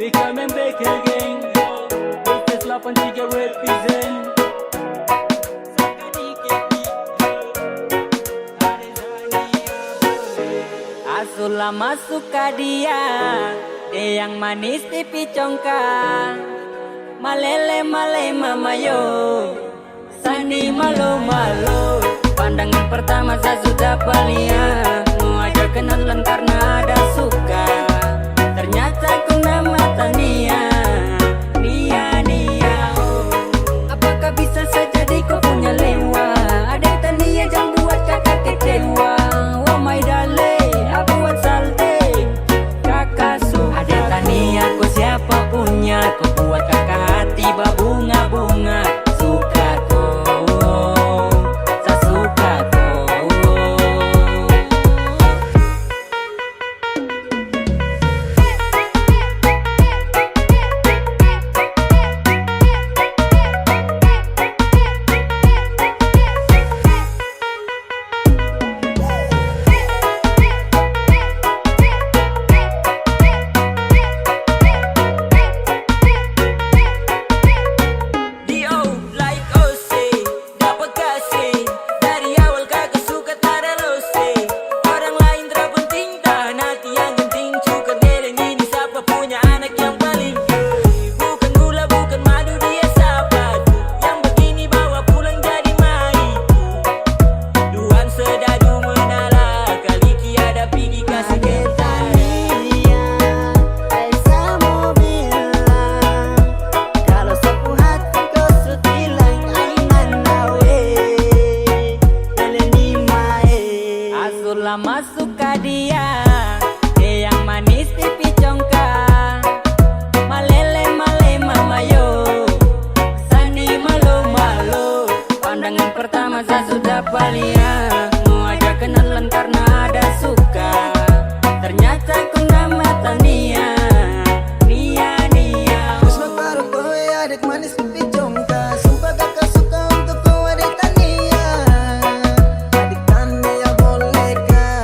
We coming back again. This is 83 represent. Asula masuk ke dia yang manis pipi congkak. Malele male mamayo, Sani malu malu. Pandangan pertama saya sudah palia, mau aja kenalan karena ada suka. Ternyata kau nama Tania, Nia Nia. Oh. Apakah bisa saja di kau punya lewa? Ada Tania jangan buat kakak kecewa. Oh my darling, aku buat salte. Kakak suka. Ada Tania kau siapa punya? Kau buat kakak hati berbunga-bunga. Suka kau, saya suka kau. Masuk ke dia yang manis pipi congkak. Malele male mamayo, Sani malu malu. Pandangan pertama saya sudah palia, mau aja kenalan karena ada suka. Ternyata ku nama Tania, Nia Nia. Terus baru kau adik manis pipi congkak. Sumpah kakak suka untuk kau adik Tania. Adik Tania boleh kah?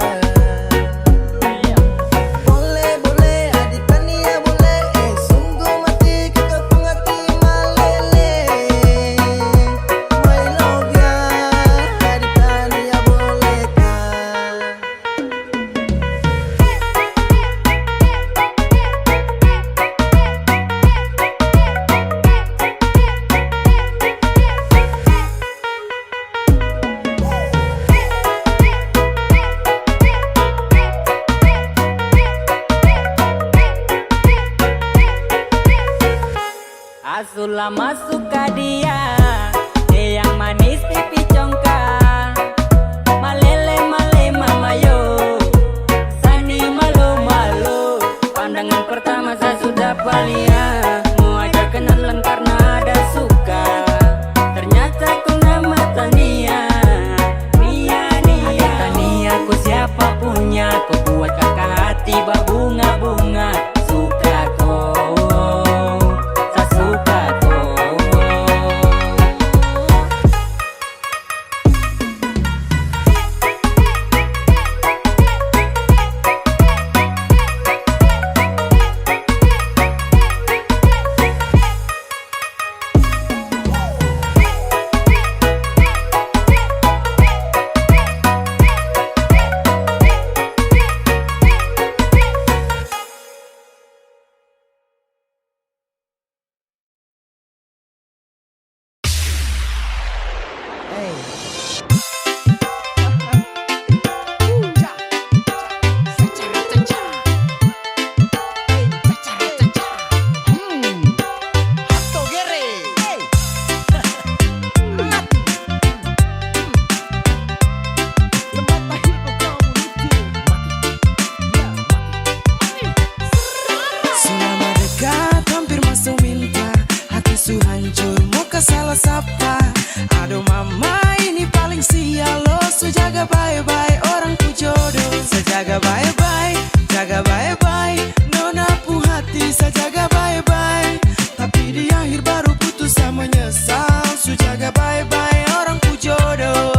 Boleh boleh adik Tania boleh. Sungguh mati kakak pengerti malele. My love ya adik Tania boleh kah? Asula masuk ke dia yang manis pipi congkak. Malele male mamayo, Sani malu malu. Pandangan pertama saya sudah palia, mau aja kenalan karena ada suka. Ternyata ku nama Tania, Nia Nia. Ada Tania ku siapa punya? Ku buat kakak hati berbunga-bunga. Suka kau, saya suka kau. Selama dekat hampir masuk minta, hati su hancur mau ke salah sapa. Aduh mama ini paling sial lo. Sejaga bye-bye orang ku jodoh. Sejaga bye-bye, jaga bye-bye. Nona pu hati sejaga bye-bye. Tapi di akhir baru putus sama menyesal. Sejaga bye-bye orang ku jodoh.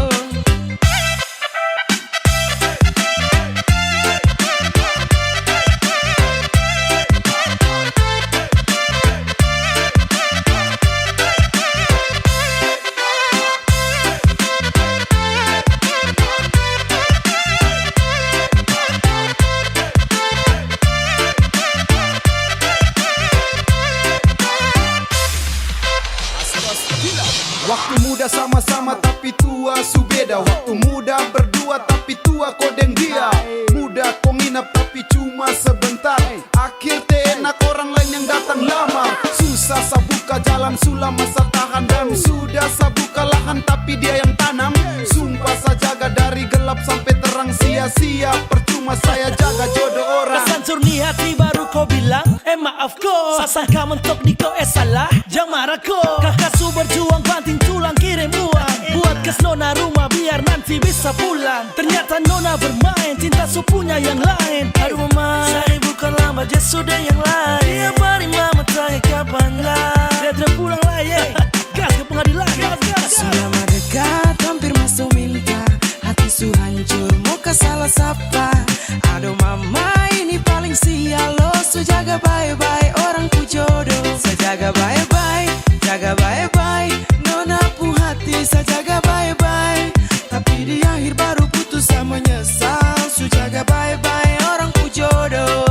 muda sama-sama tapi tua su beda. Waktu muda berdua tapi tua kau deng dia. Muda kau nginap tapi cuma sebentar. Akhir enak orang lain yang datang lama. Susah sabuka jalan sulam masa tahan. Dan sudah sabuka lahan tapi dia yang tanam. Sumpah saya jaga dari gelap sampai terang. Sia-sia percuma saya jaga jodoh orang. Kesancur ni hati baru kau bilang maaf ko. Sasangka mentok di kau salah. Jangan marah ko. Kakak su berjuang banting tulang kirim uang. Buat kes nona rumah biar nanti bisa pulang. Ternyata nona bermain cinta su punya yang lain. Aduh mama, saya bukan lambat dia sudah yang lain. Tiap hari mama tanya kapan lah. Dia terpulang lah ye. Gas ke pengadilan. Sudah mendekat hampir masuk minta. Hati su hancur muka salah sapa. Aduh mama ini paling sial. Lo su jaga baik-baik orang ku jodoh. Saya jaga baik-baik, jaga baik-baik. Nona pu hati saya jaga baik-baik. Tapi di akhir baru putus saya menyesal. Su jaga baik-baik orang ku jodoh.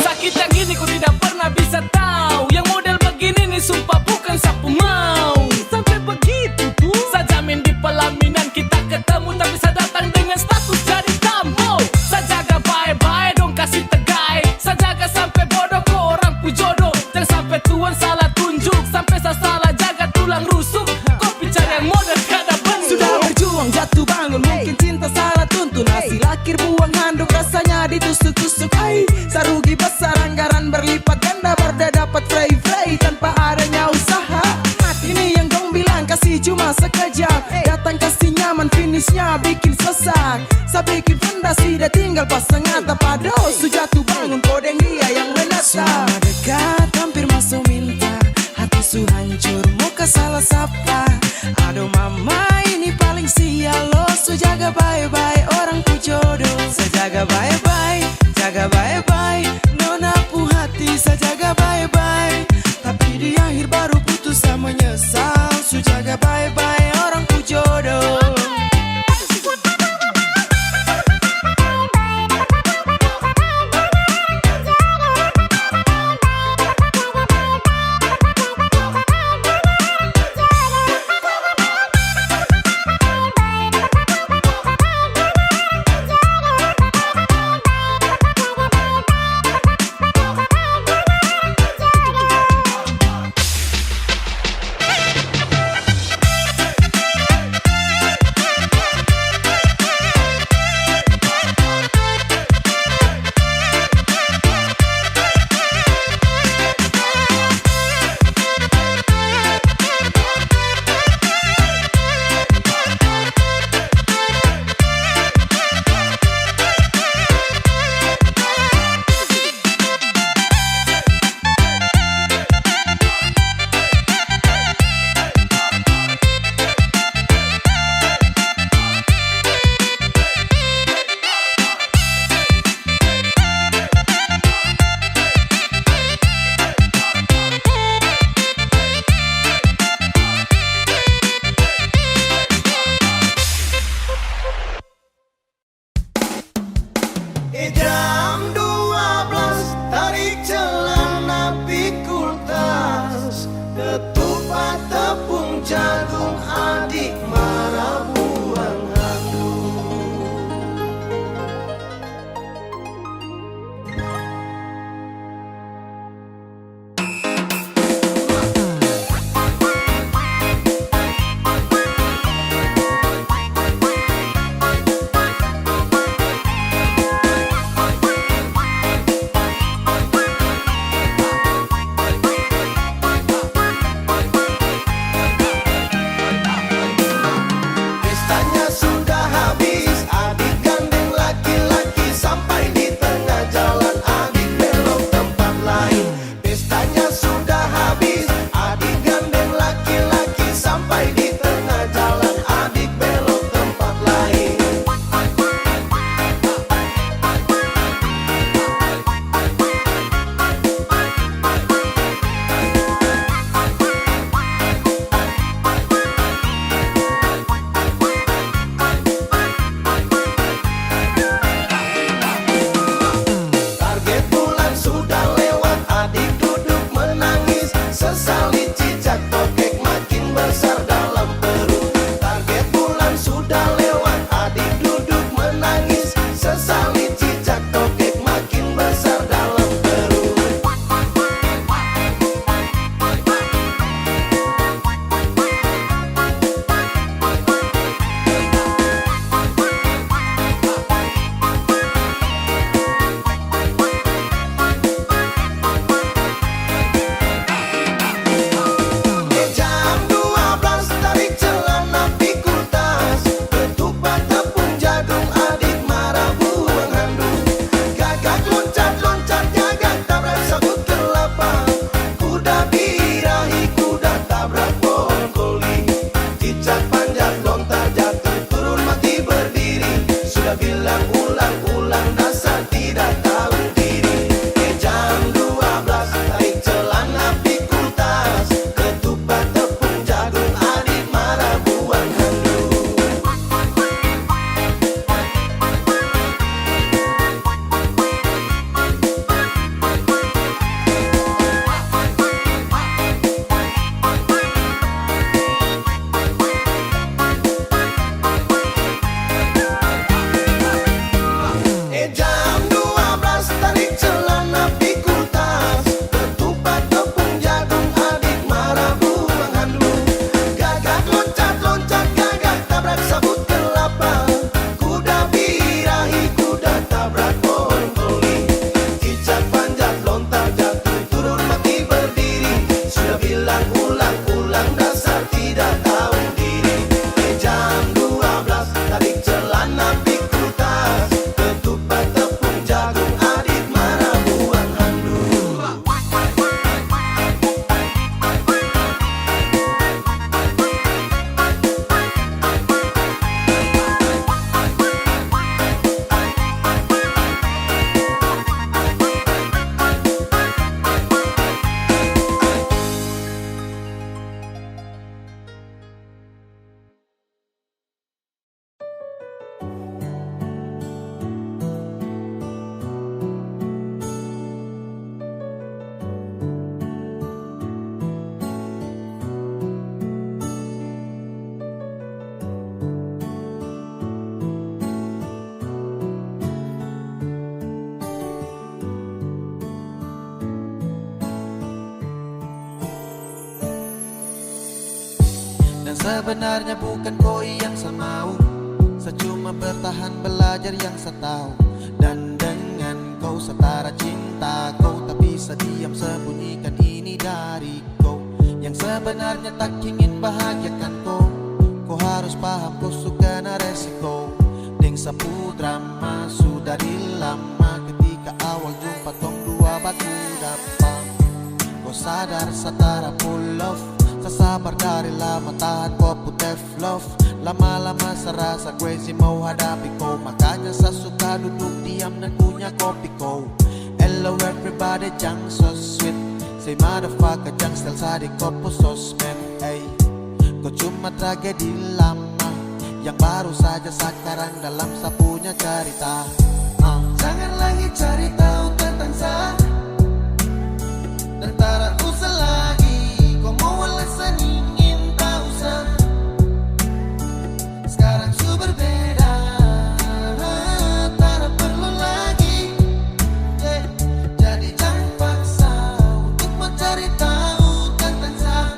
Sakit yang gini ku tidak pernah bisa tahu. Yang model begini nih sumpah bukan sapu mau. Sampai begitu tuh saya jamin di pelaminan kita ketemu. Tapi saya datang dengan status jadi tamu. Saya jaga baik-baik dong kasih tegai. Saya jaga sampai bodoh ke orang ku jodoh. Jangan sampai tuan salah tunjuk. Sampai saya salah jaga tulang rusuk. Kau bicara yang model kada benar. Sudah berjuang jatuh bangun mungkin cinta salah tuntun. Hasil akhir buang handuk rasanya ditusuk-tusuk. Sarugi besar anggaran berlipat ganda. Berda dapat frey-frey tanpa adanya usaha. Ini yang dong bilang kasih cuma sekejap. Datang kasih nyaman finishnya bikin sesak. Saya bikin fondasi dia tinggal pasang atap. Aduh su jatuh bangun kodeng dia yang menatap. Sudah dekat hampir masuk minta. Hati su hancur muka salah sapa. Aduh mama ini paling sial. Lo su jaga baik-baik orang ku jodoh. Saya jaga baik-baik, jaga baik-baik. Nona pu hati saya jaga baik-baik. Tapi di akhir baru putus saya menyesal. Su jaga baik-baik orang ku jodoh. yang sebenarnya bukan kau yang semau. Saya cuma bertahan belajar yang saya tahu. Dan dengan kau setara cinta kau, tak bisa diam sembunyikan ini dari kau. Yang sebenarnya tak ingin bahagiakan kau. Kau harus paham kau suka na resiko. Deng sapu drama sudah dari lama. Ketika awal jumpa tong dua batu dapat. Kau sadar setara full love. Sasabar dari lama tahan kau putih love. Lama-lama serasa crazy mau hadapi kau. Makanya saya suka duduk diam dan punya kopi kau. Hello everybody jang so sweet. Say motherfucker jang style sadi kopo sosmed. Hey, kau cuma tragedi lama yang baru saja sekarang dalam sapunya cerita. Jangan lagi cari tahu tentang saya. Dan tak usah lagi kau mau alasan ingin tahu saya. Sekarang su berbeda, tak perlu lagi. Jadi jangan paksa untuk mencari tahu tentang saya.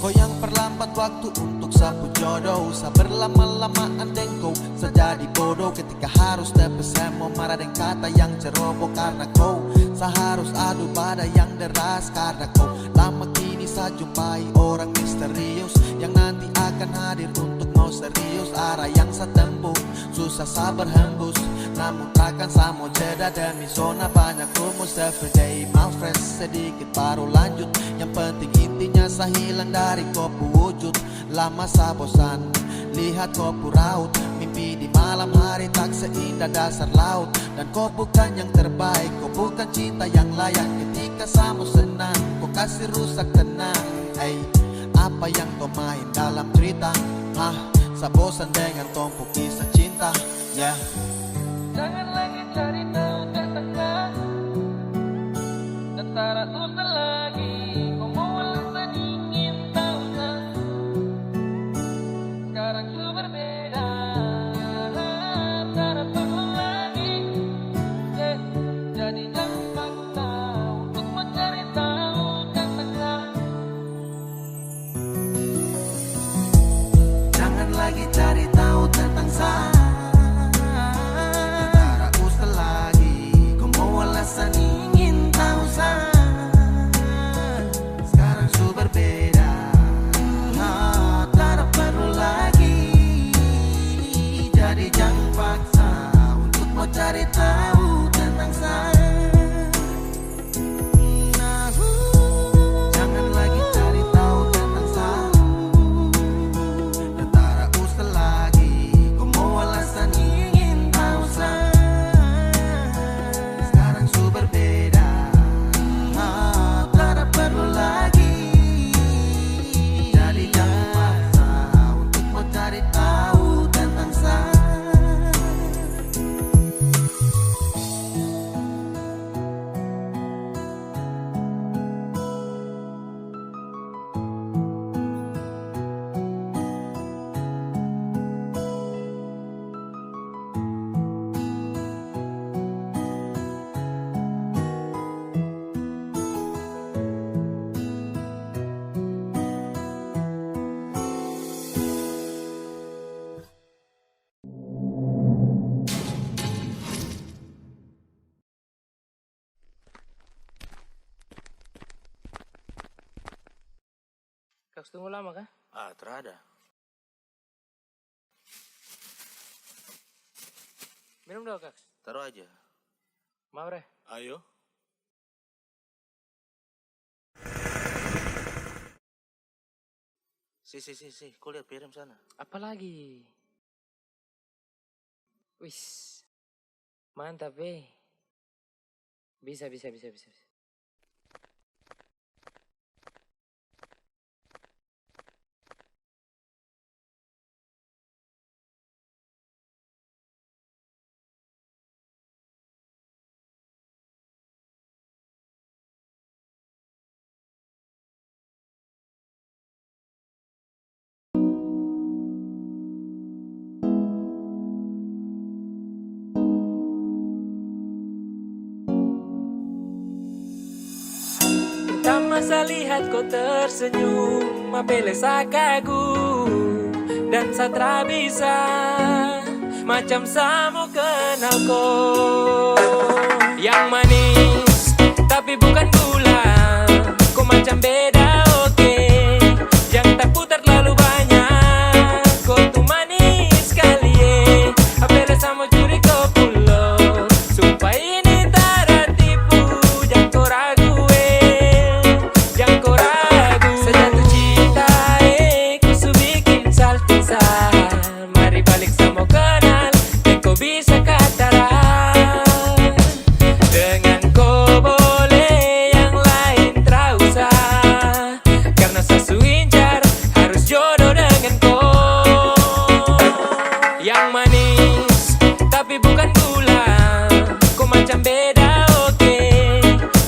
Kau yang perlambat waktu untuk sapu jodoh. Sa berlama-lamaan dengkau sejadi bodoh. Ketika harus tepes saya mau marah dengan kata yang ceroboh. Karena kau seharus adu badai yang deras. Karena kau lama kini saya jumpai orang misterius yang nanti akan hadir untuk mau serius. Arah yang saya tempuh susah sabar hembus. Namun takkan saya mau jeda demi zona banyak rumus. Everyday my friends sedikit baru lanjut. Yang penting intinya saya hilang dari kopu wujud. Lama saya bosan lihat kopu raut. Mimpi di malam hari tak seindah dasar laut. Dan kau bukan yang terbaik, kau bukan cinta yang layak. Ketika saya mau senang, kau kasih rusak tenang. Hey, apa yang kau main dalam cerita? Saya bosan dengan tumpuk kisah cinta. Yeah. Jangan lagi cari tahu tentang saya. Dan tak usah lagi kau mau alasan ingin tahu saya. Sekarang su berbeda, tak perlu lagi. Jadi jangan paksa untuk mencari tahu tentang saya. Jangan lagi cari tahu tentang saya. Ingin tahu saya. Sekarang su berbeda, tak perlu lagi. Jadi jangan paksa untuk mau cari tahu tentang saya. Jangan lagi cari tahu tentang saya. Dan tak usah lagi kau mau alasan ingin tahu saya. Kaks tunggu lama kah? Terada. Minum dong Kaks. Taruh aja. Mau bre? Ayo. Si, kau lihat piring sana. Apa lagi? Wis, mantap Bisa. Tak masa lihat kau tersenyum, mapele kagum dan satra bisa macam samo kenal kau. Yang manis tapi bukan gula, kau macam beda oke. Yang tak putar terlalu banyak, kau tuh manis kali apele samo curi kau pulo. Sumpah ini tak tipu, jangan kau ragu jangan kau ragu. Sejatuh cinta ku su bikin saltisa. Mari balik sama kenal, dan kau bisa kataran. Dengan kau boleh yang lain tak usah, karena sasu incar harus jodoh dengan kau. Yang manis tapi bukan gula, kau macam beda oke.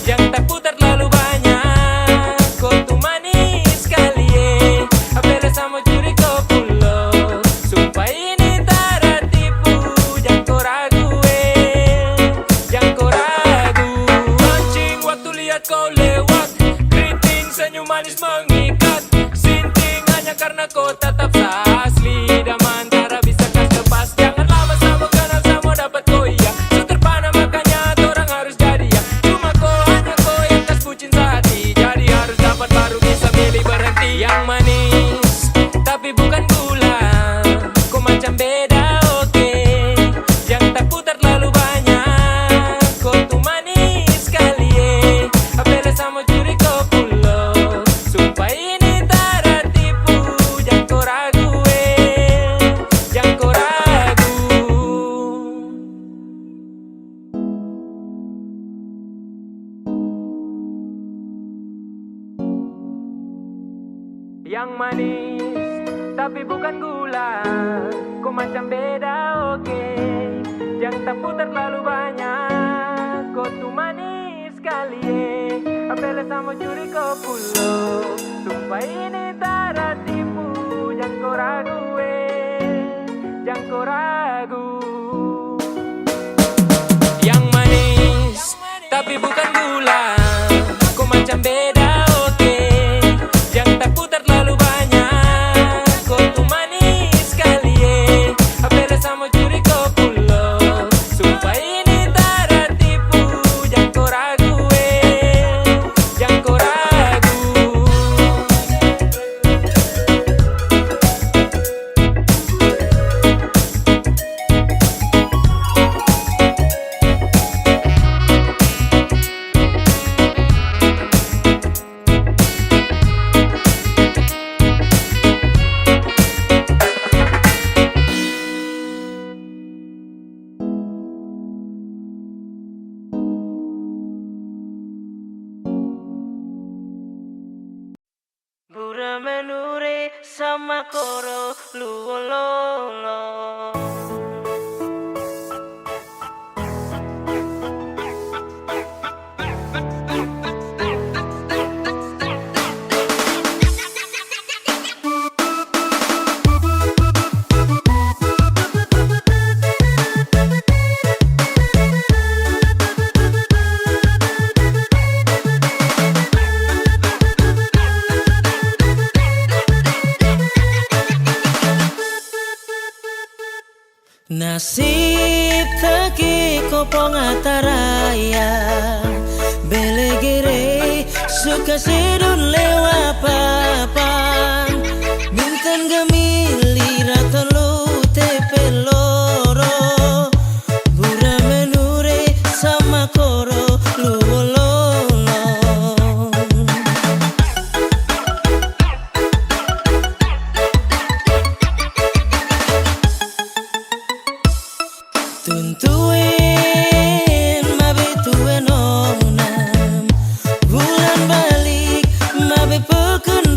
Yang tak putar terlalu banyak, kau tuh manis kali apele sama curi kau pulo. Sumpah ini tak tipu, jangan kau ragu jangan kau ragu. Mancing waktu lihat kau lewat, keriting senyum manis mengikat. Sinting hanya karena kau tetap asli, dan antara bisa kas lepas. Jangan lama sama kenal sama dapat kau iya. So terpana makanya orang harus jadi ya. Cuma kau hanya kau yang kas bucin sehati, jadi harus dapat baru bisa milih berhenti. Yang manis tapi bukan gula, kau macam beda oke. Yang tak putar terlalu banyak, kau tuh manis kali apele sama curi kau pulo. Sumpah ini tak tipu, jangan kau ragu jangan kau ragu. Yang manis tapi bukan gula, kau macam beda oke. Yang tak putar terlalu banyak, kau tuh manis kali apele sama curi kau pulo. Sumpah ini tak tipu, jangan kau ragu jangan kau ragu. Yang manis tapi bukan gula, kau macam beda oke. Yang tak putar terlalu banyak, kau tuh manis kali apele sama curi kau pulo. Sumpah ini tak tipu, jangan kau ragu jangan kau ragu. Bura menure sama koro luololo. Nasib taki kopong ataraya, belegere suka sedun lewa papan. Mintan gemili ratolo tepe loro, bura menure sama koro luololo. Tuntuin mabe tuen onam, bulan balik mabe pekun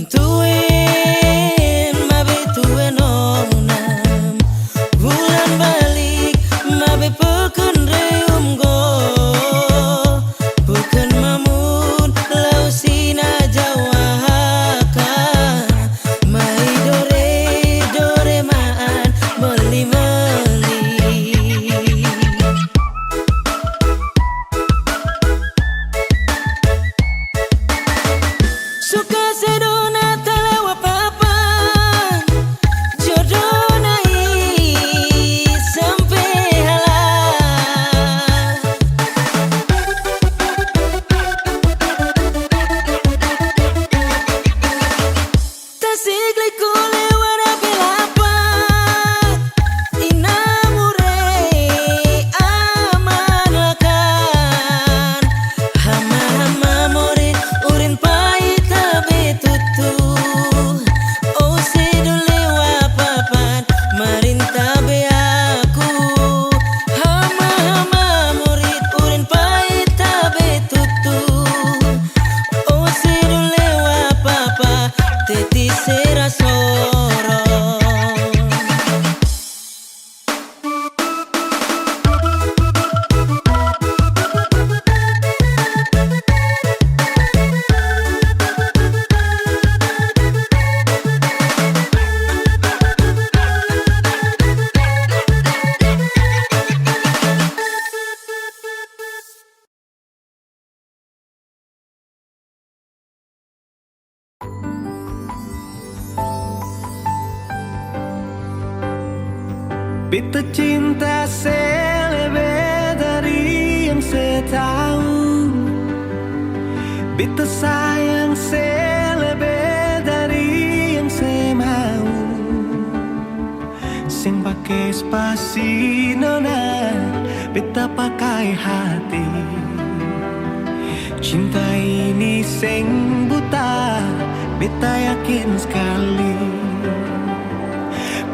Tuen mabe tuen onam bulan balik mabe peken reum go bukan mamun lau sina jawaka mai dore dore maan meli meli suka sedona talawa papan jodoh nai sampai halal tasigli kule wana belapan inamure amanakan hama-hama morin urin paita betutu oh sedule wapapan marin tabe aku hama-hama murid urin paita betutu oh sedule wapapa teti serasoro Beta cinta selebih dari yang saya tahu, beta sayang selebih dari yang saya mau. Sing pakai spasi nona, beta pakai hati. Cinta ini sing buta, beta yakin sekali.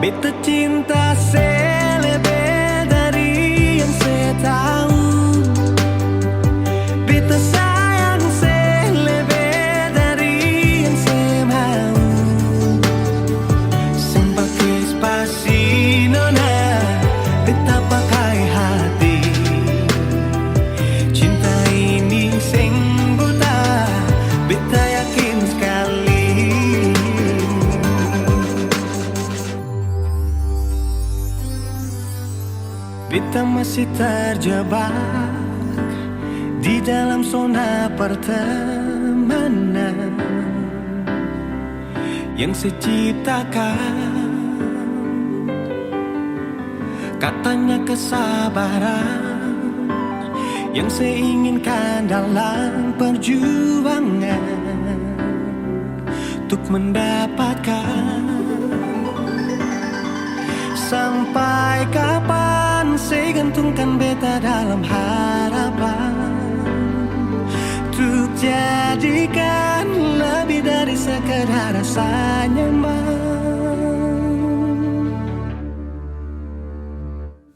Beta cinta selebih dari yang saya tahu, beta sayang selebih dari yang saya mau. Sing pakai spasi nona, beta pakai hati. Cinta ini sing buta, beta yakin sekali. Beta masih terjebak di dalam zona pertemanan yang saya ciptakan. Katanya kesabaran yang saya inginkan dalam perjuangan untuk mendapatkan. Sampai kapan saya gantungkan beta dalam harapan untuk jadikan lebih dari sekedar rasa nyaman.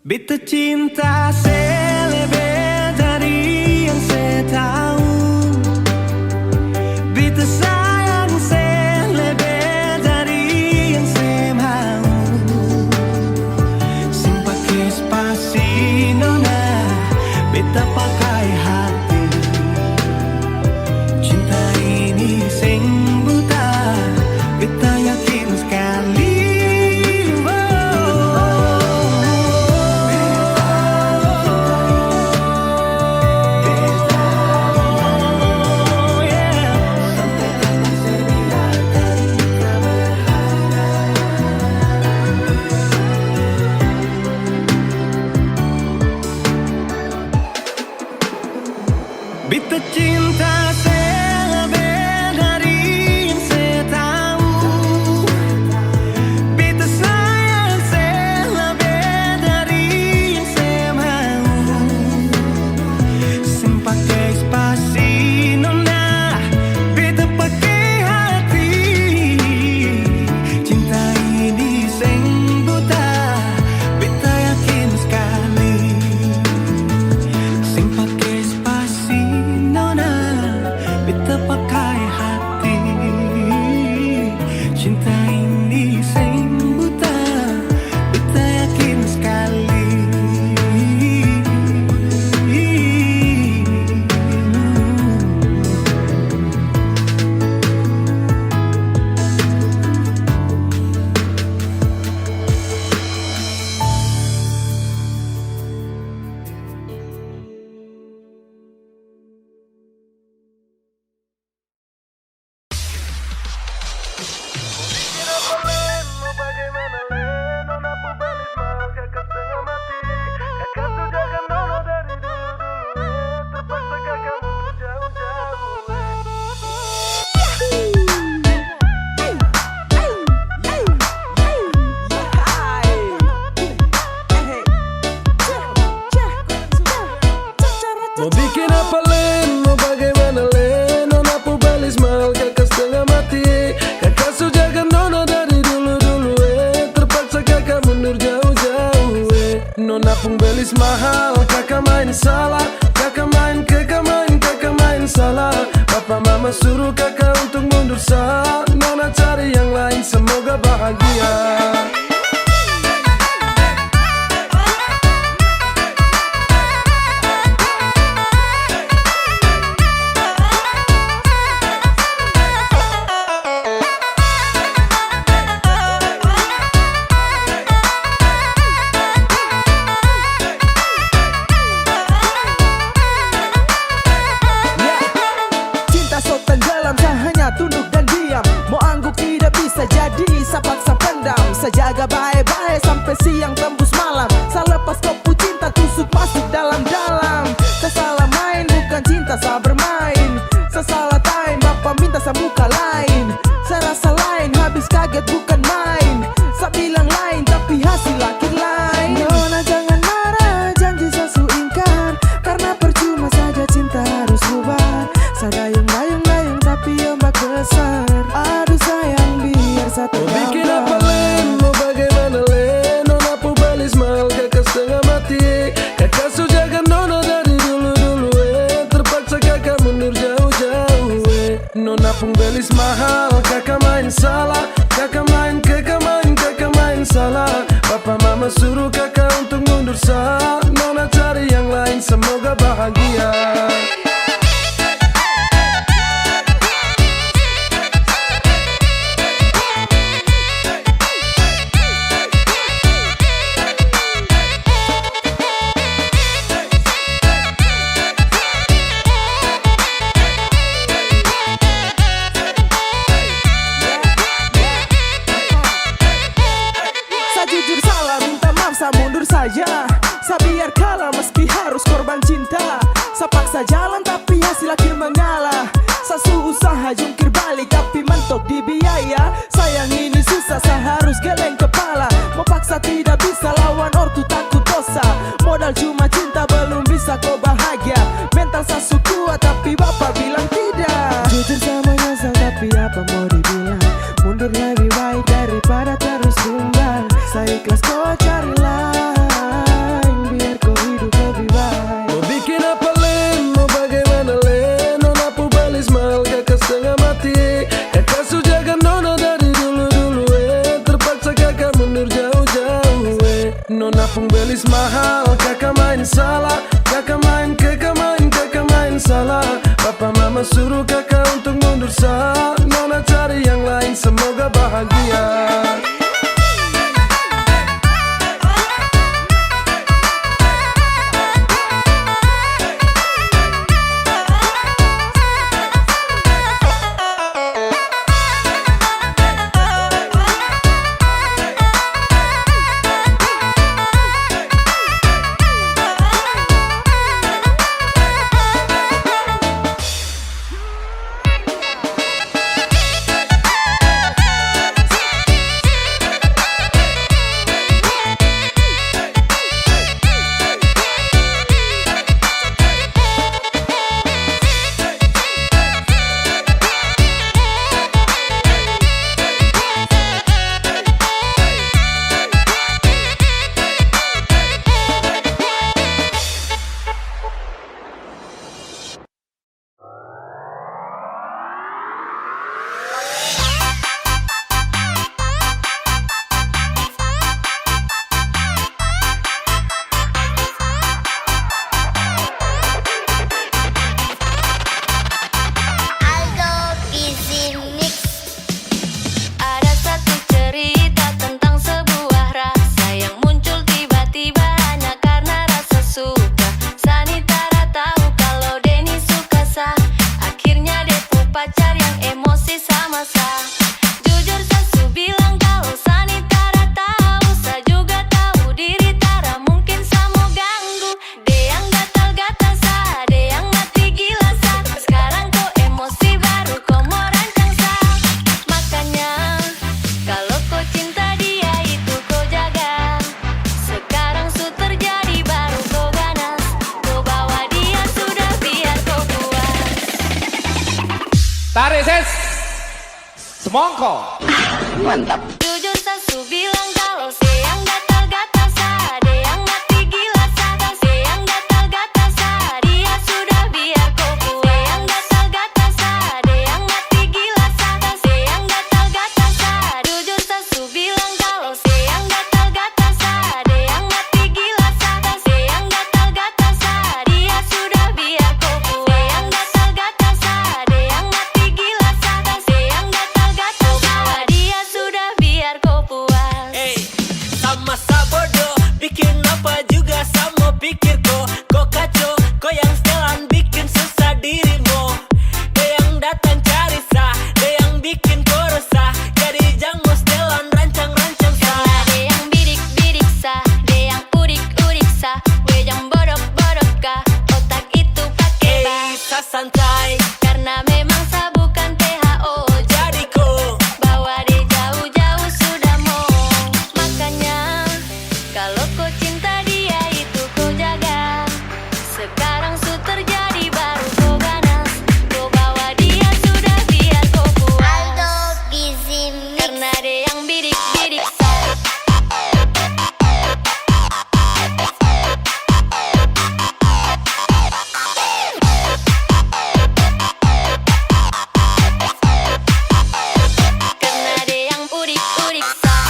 Beta cinta selebih dari yang saya tahu, beta sayang selebih dari yang saya mau. Sing pakai spasi nona, beta pakai hati. Cinta ini sing buta, beta yakin sekali. Beta cinta selebih dari yang saya tahu, beta sayang selebih dari yang saya mau. Sing pakai spasi nona, beta pakai hati. Cinta ini sing buta, beta yakin sekali. Sing pakai spasi nona, Len, mau bagaimana Len? Nona pubelis mahal kakak setengah mati. Kakak sujaga nona dari dulu-dulu terpaksa kakak mundur jauh-jauh Nona pembelis mahal, kakak main salah. Kakak main salah. Papa mama suruh kakak untuk mundur sah. Nona cari yang lain, semoga bahagia. Tunduk dan diam, mau angguk tidak bisa jadi, saya paksa pendam. Saya jaga baik-baik sampai siang tembus malam. Saya lepas kopu cinta tusuk masuk dalam-dalam. Saya salah main bukan cinta saya bermain. Saya salah time bapak minta saya muka lain. Saya rasa lain habis kaget bukan main. Saya bilang lain tapi hasil akhir lain. Nona jangan marah, janji saya su ingkar. Karena percuma saja cinta harus bubar. Saya dayung-dayung tapi ombak besar. Aduh sayang biar satu mau bikin apa Len? Mau bagaimana Len? Nona pubelis mahal kakak setengah mati. Kakak sujaga nona dari dulu-dulu terpaksa kakak mundur jauh-jauh Nona pembelis mahal, kakak main salah. Kakak main salah. Papa mama suruh kakak untuk mundur sah. Nona cari yang lain, semoga bahagia. Jujur salah, minta maaf, saya mundur saja. Saya biar kalah meski harus korban cinta. Saya paksa jalan tapi hasil akhir mengalah. Saya usaha jungkir balik tapi mentok di biaya. Sayang ini susah, saya harus geleng kepala. Mau paksa tidak bisa, lawan ortu takut dosa. Modal cuma cinta belum bisa kau bahagia. Mental saya kuat tapi bapak bilang tidak. Jujur sama nyesal tapi apa mau dibilang. Mundur lebih baik daripada terus tumbang. Saya ikhlas kau cari lain, biar kau hidup lebih baik. Mau bikin apa Len? Mau bagaimana Len? Nona pubelis mahal kakak setengah mati. Kakak sujaga nona dari dulu-dulu terpaksa kakak mundur jauh-jauh Nona pembelis mahal, kakak main salah. Kakak main salah. Papa mama suruh kakak untuk mundur sah. Nona cari yang lain, semoga bahagia. Tarik ses. Semongko. Jujur sasu bilang kalau siang gatal-gatal ada yang mati gila sadar siang gatal-gatal dia sudah biar kau puas yang gatal-gatal ada yang mati gila sadar siang gatal-gatal jujur sasu bilang kalau siang gatal-gatal ada yang mati gila sadar siang gatal-gatal dia sudah biar kau puas yang gatal-gatal ada yang mati gila sadar siang gatal-gatal dia sudah biar kau puas. Hey, sama sabodo, bikin apa juga sama pikir kok kacau, kok yang setelan bikin susah dirimu. Dia yang datang cari sah, dia yang bikin kau resah, jadi jangan setelan rancang-rancang sah. Ada yang bidik-bidik sah, ada yang udik-udik sah, gue yang bodok-bodok kah, otak itu pakai Hey, sa santai, karena memang sah bukan THO. jadi kau Bawa dia jauh-jauh sudah mau. Makanya kalau kau cinta dia itu kau jaga. Sekarang su terjadi baru kau ganas. Kau bawa dia sudah biar kau puas. Karena dia yang bidik-bidik sah. Karena dia yang udik-udik sah.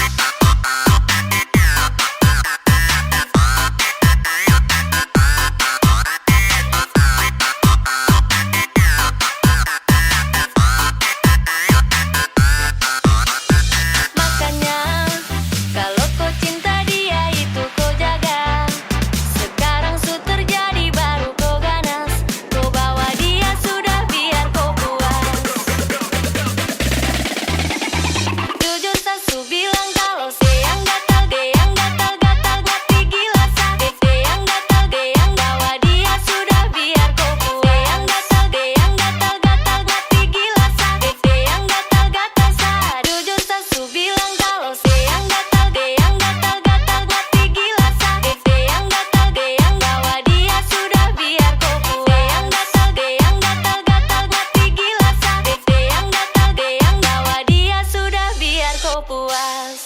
Makanya kalau kau cinta dia itu kau jaga. Sekarang su terjadi baru kau ganas. Kau bawa dia sudah biar kau puas. Jujur sasu bilang kalau siang gatal dia yang gatal-gatal mati gila sakit dia yang gatal dia yang bawa dia sudah biar kau puas. Yang gatal dia yang gatal-gatal mati gila sakit dia yang gatal-gatal sah. Jujur sasu bilang kalau siang gatal dia yang gatal-gatal mati gila sakit dia yang gatal dia yang bawa dia sudah biar kau puas. Yang gatal dia yang gatal-gatal mati gila sakit dia yang gatal dia yang bawa dia sudah biar kau puas.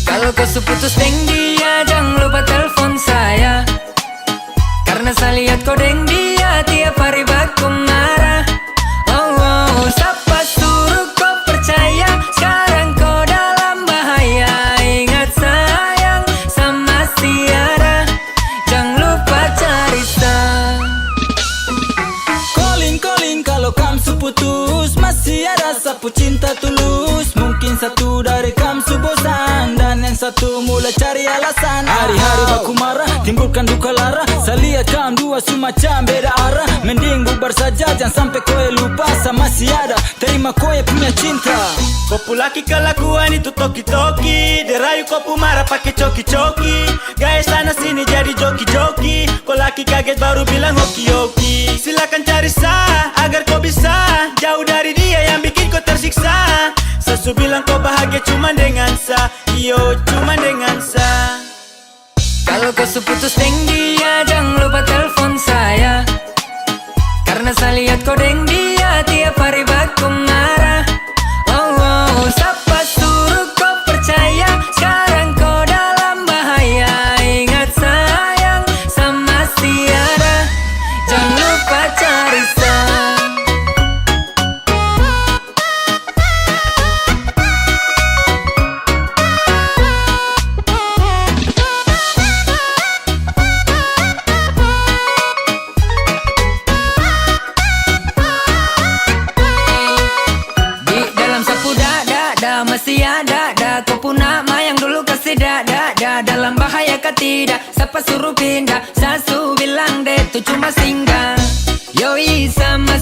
Kalau kau seputus deng dia, jangan lupa telepon saya. Karena saya lihat kau deng dia tiap hari baku marah. Oh, siapa suruh kau percaya? Sekarang kau dalam bahaya. Ingat sayang sama tiada, jangan lupa cari sah. Calling kalau kamu seputus, masih ada sapu cinta tulus. Mungkin satu dari kamu bosan dan yang satu mulai cari alasan. Hari-hari baku marah, timbulkan duka lara. Saya lihat kamu dua semacam beda arah. Mending bubar saja, jangan sampai kowe lupa sama si ada. Terima kowe punya cinta. Kopu laki kelakuan itu toki-toki. Derayu kopu marah pakai coki-coki. Gaya sana sini jadi joki-joki. Kau laki kaget baru bilang hoki-hoki. Silakan cari sah agar kau bisa jauh dari dia yang bikin kau tersiksa. Sasu bilang kau bahagia cuma dengan sah. Yo cuma dengan sah. Kalau kau seputus deng dia, jangan lupa telepon saya. Karena saya lihat kau deng dia tiap hari baku marah. Oh, siapa suruh kau percaya? Sekarang kau dalam bahaya. Ingat sayang sama tiada, jangan lupa cari sah. Masih ada kau pun nama yang dulu kasih dada. Dalam bahaya kah tidak? Siapa suruh pindah? Sasu bilang deh itu cuma singgah.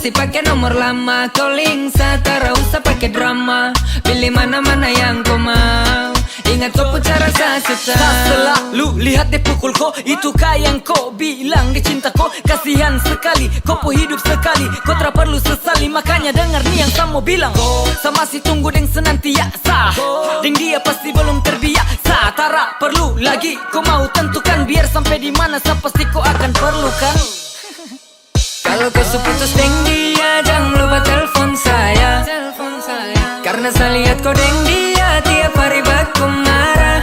masih pakai nomor lama. Calling tak usah pakai drama. Pilih mana-mana yang kau mau. Ingat kau punya rasa suka. Tak selalu lihat dia pukul kau. Itu yang kau bilang dia cinta kau. Kasihan sekali, kau pun hidup sekali. Kau tak perlu sesali, makanya dengar nih yang kamu bilang. Sama si tunggu deng senantiasa. Deng dia pasti belum terbiasa. Tak perlu lagi kau mau tentukan. Biar sampai di mana saya pasti kau akan perlukan. Kalau kau putus deng dia, jangan lupa telepon saya. Karena saya lihat kau deng dia tiap hari baku marah.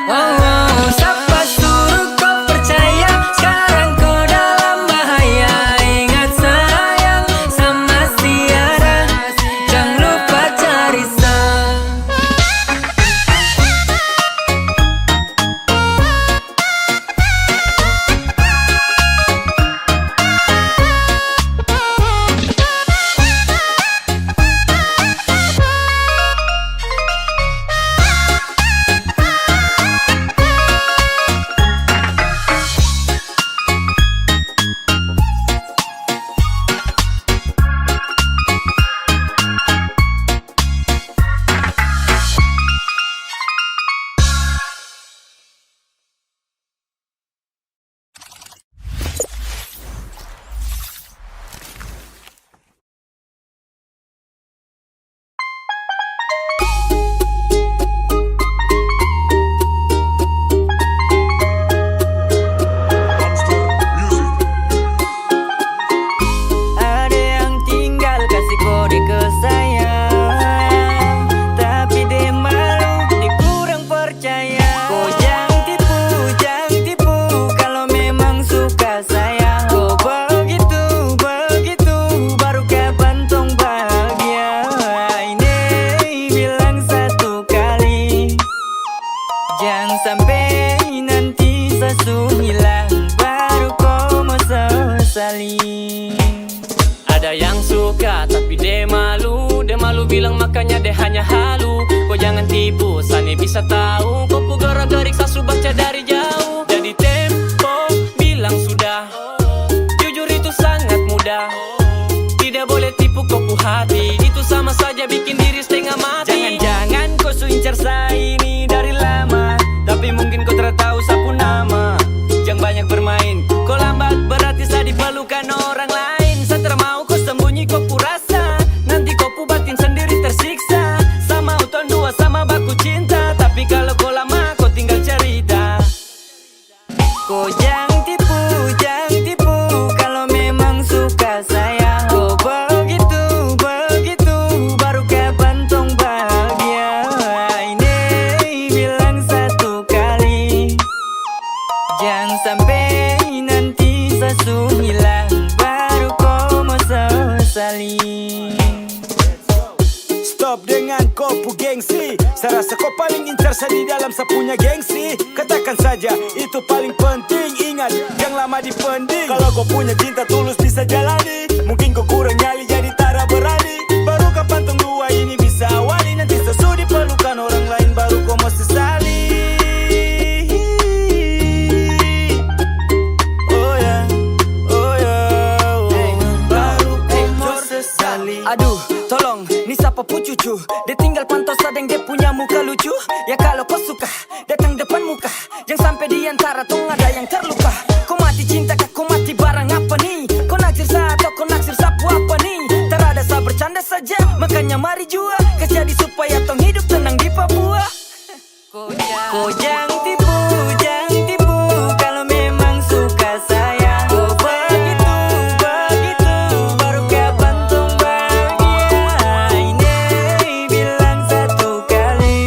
Oh, siapa suruh kau percaya? Sekarang kau dalam bahaya. Ingat sayang sama tiada. Jangan lupa cari Ada yang suka tapi dia malu bilang makanya dia hanya halu. Kau jangan tipu, Sani bisa tahu. Kau pu gara-garik sasu baca dari jauh. Jadi tempo bilang sudah. Jujur itu sangat mudah. Tidak boleh tipu kau pu hati. Itu sama saja bikin diri setengah mati. Jangan-jangan kau su incar saya ini dari lama. Tapi mungkin kau tak tahu sapu nama. Jangan banyak bermain. Kau lambat berarti saya diperlukan orang lain. Saya termau kau sembunyi kau pu rasa. Nanti kau pu batin sendiri tersiksa. Sama uton dua sama baku cinta. Tapi kalau kau lama kau tinggal cerita. Kau jangan tipu, kalau memang suka saya. Kau begitu, baru kapan tong bahagia. Ini bilang satu kali. Jangan sampai nanti sesu hilang. Baru kau mau sesali. Stop dengan kopu gengsi. Saya rasa kau paling incar saya di dalam saya punya gengsi. Katakan saja itu paling penting. Ingat yang lama dipending. Kalau kau punya cinta tulus bisa jalani. Mungkin kau kurang nyali jadi tara berani. Baru kapan tong dua ini bisa awali. Nanti sesu diperlukan orang lain baru kau mau sesali. Oh ya, baru kau mau sesali. Aduh, tolong, nih siapa pu cucu? Dia tinggal pantau sadeng dia punya muka lucu. Ya kalau kau suka, datang depan muka. Jangan sampai di antara tong ada yang terluka. Kau mati cinta kah, kau mati barang apa nih? Kau naksir saya atau kau naksir sapu apa nih? Tak ada saya bercanda saja, makanya mari jua. Kasih jadi supaya tong hidup tenang di Papua. Kau jangan tipu, kalau memang suka saya. Kau begitu, baru kapan tong bahagia. Ini bilang satu kali.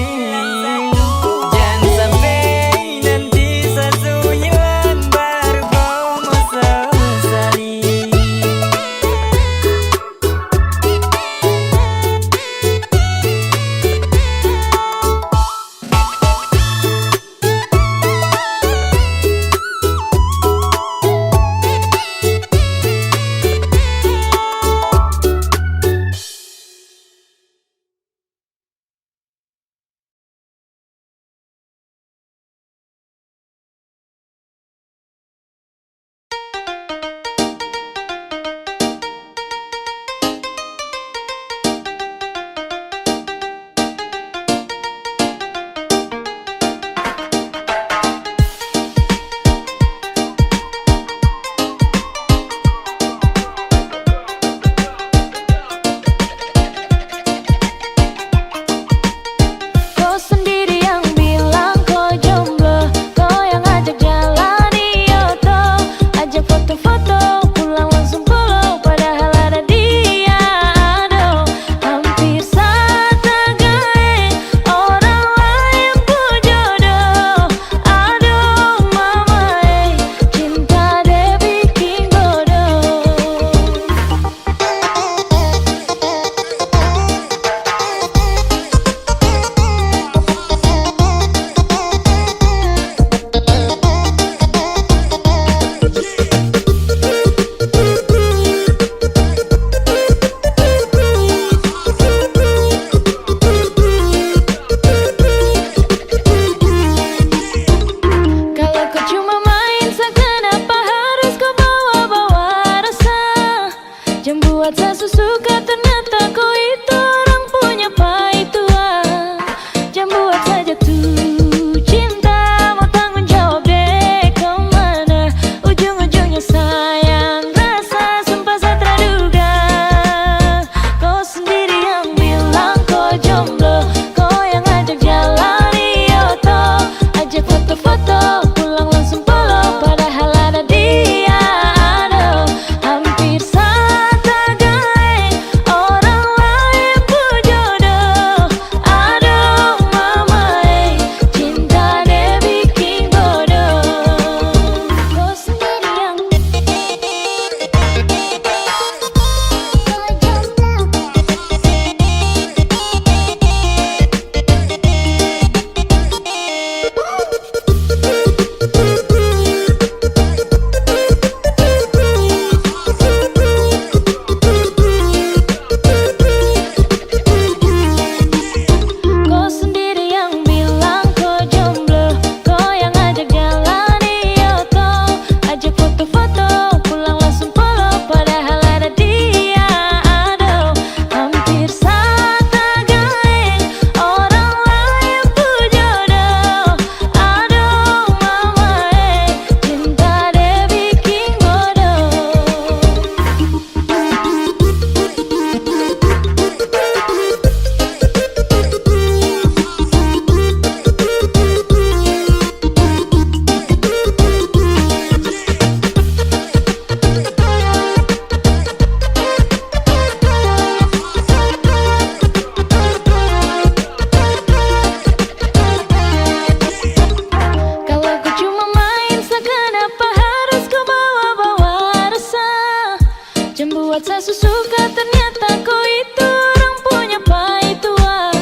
rasa suka ternyata kau itu orang punya pai tua.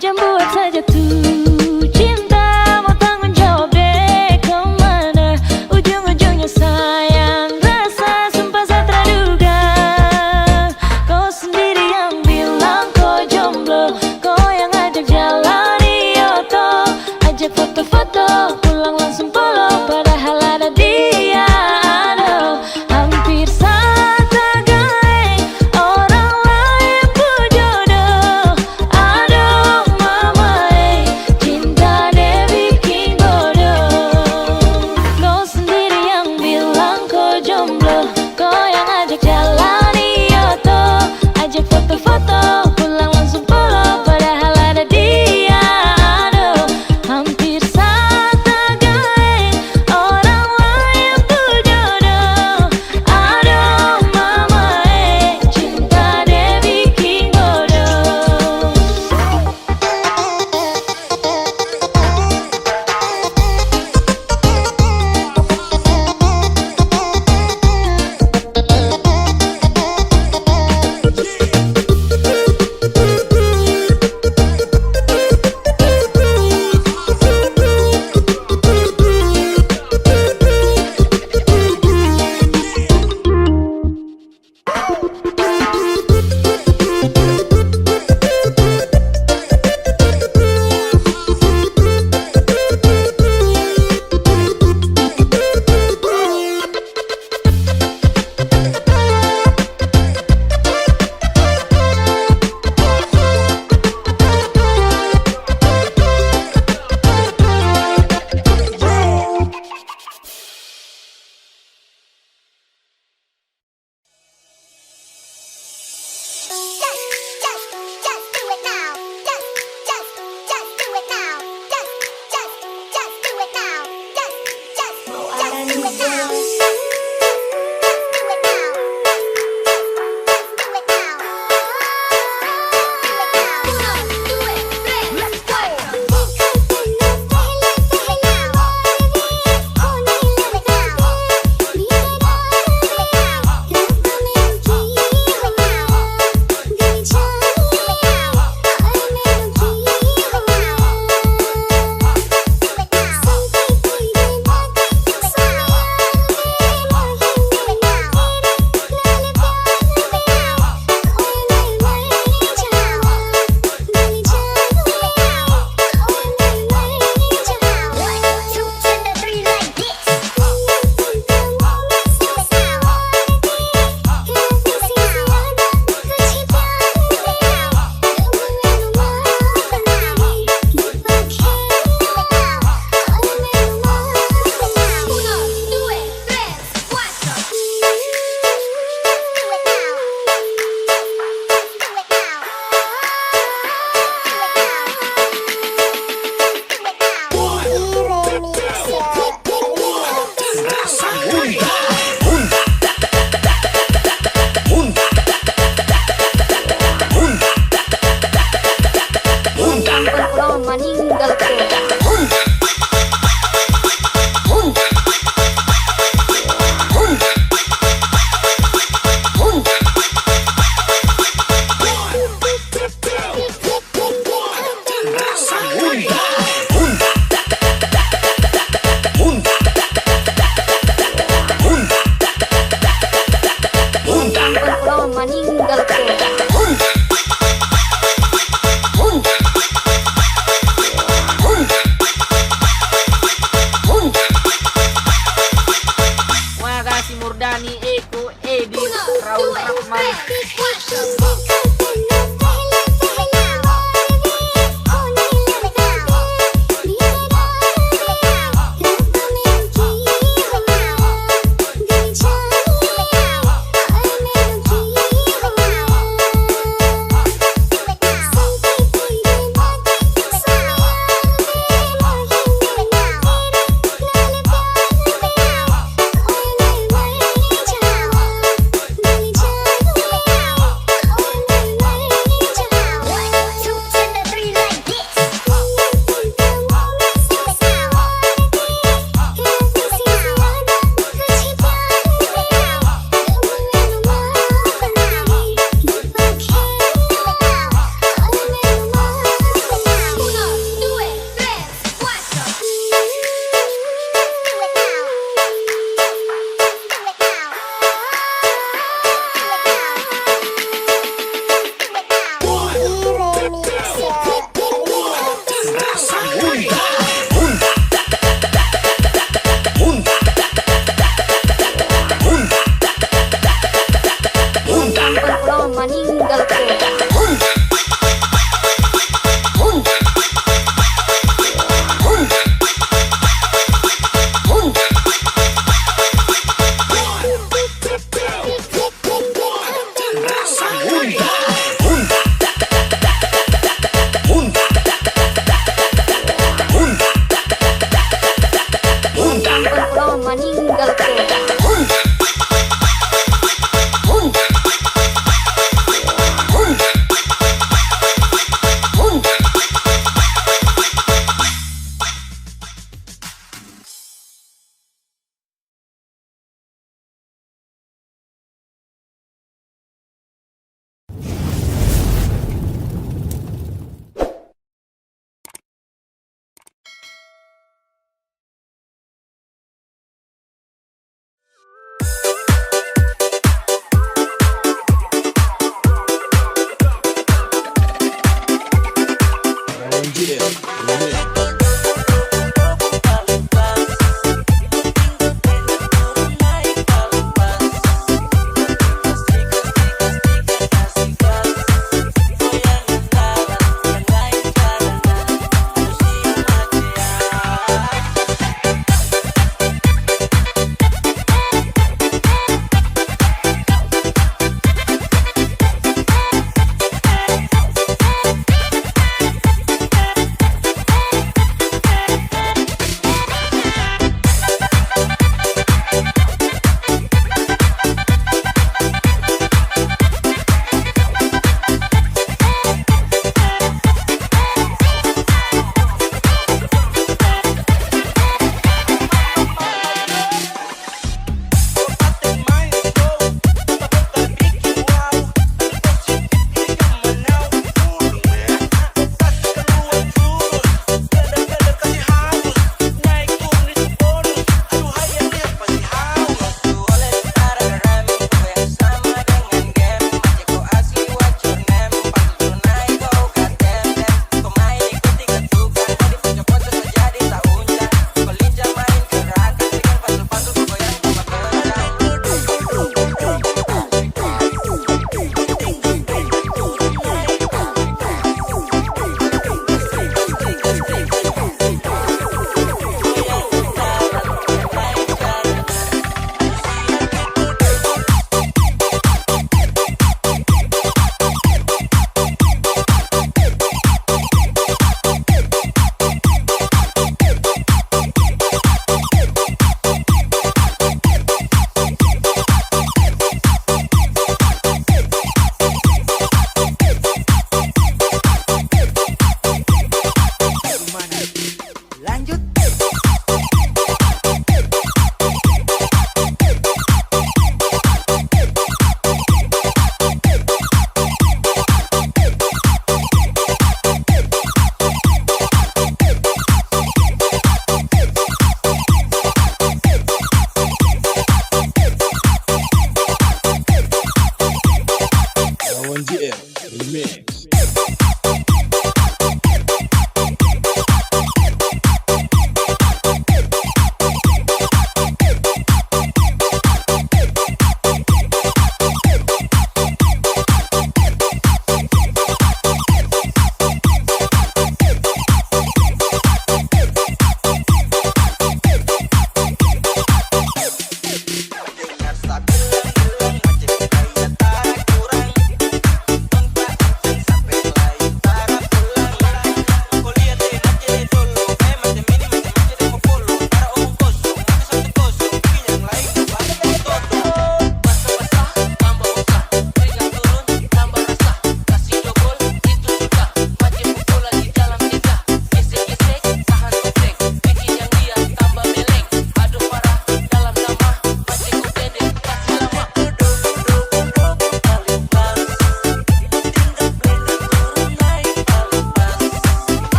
Jangan buat saja tuh cinta, mau tanggung jawab deh kemana ujung-ujungnya sayang. Rasa sumpah saya terduga, kau sendiri yang bilang kau jomblo, kau yang ajak jalan di Yoto, ajak foto-foto pulang langsung polo, padahal ada dia. Aduh, hampir saja gaeng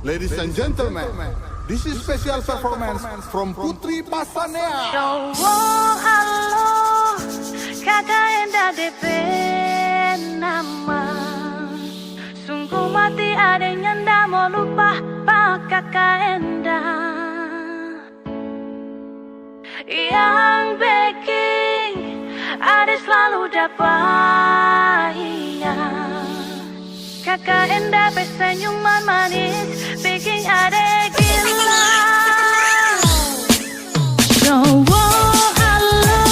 Ladies and gentlemen, this is special performance from Putri Pasanea. Cowok halo, kakak Enda DP nama. Sungguh mati ada yang ndak mau lupa pak kakak Enda. Yang baking ada selalu dapat kakak Enda bersenyuman manis bikin ada gila. Cowok halo,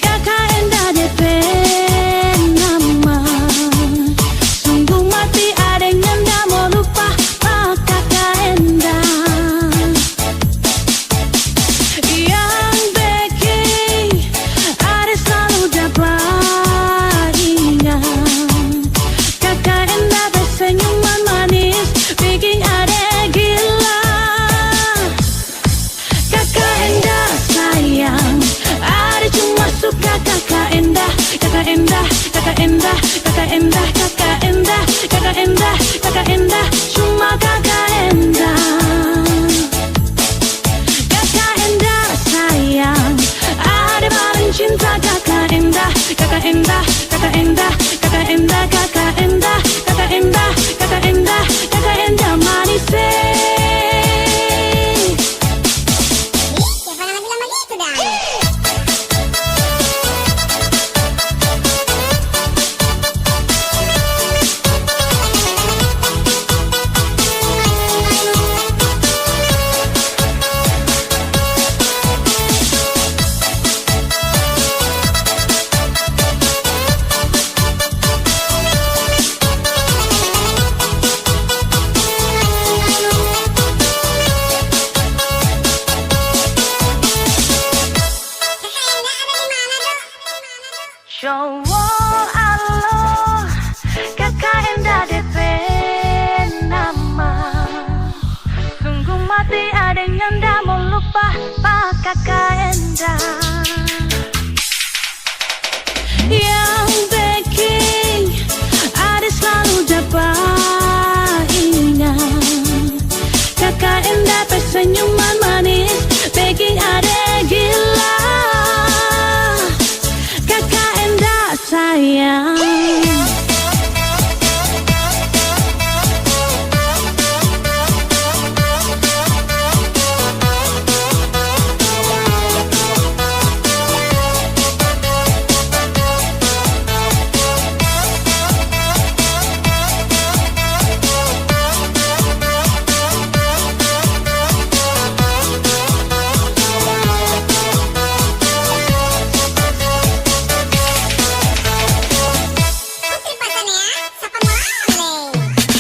kakak Enda DP nama. Sungguh mati ada yang ndak mau lupa pak kakak Enda. Yang baking ada selalu dapat kakak Enda bersenyuman manis bikin ada gila. Kakak Enda sayang, ada cuma suka kakak Enda. Kakak Enda, kakak Enda, kakak Enda, kakak Enda, kakak Enda, kakak Enda, cuma kakak Enda. Kakak Enda sayang, ada paling cinta kakak Enda. Kakak Enda, kakak Enda, kakak Enda, kakak Enda, kakak Enda, kakak Enda, kakak Enda manis. Cowok halo, kakak Enda DP nama. Sungguh mati ada yang ndak mau lupa pak kakak Enda. Yang baking ada selalu dapat kakak Enda bersenyuman manis bikin ada gila. Kakak Enda sayang.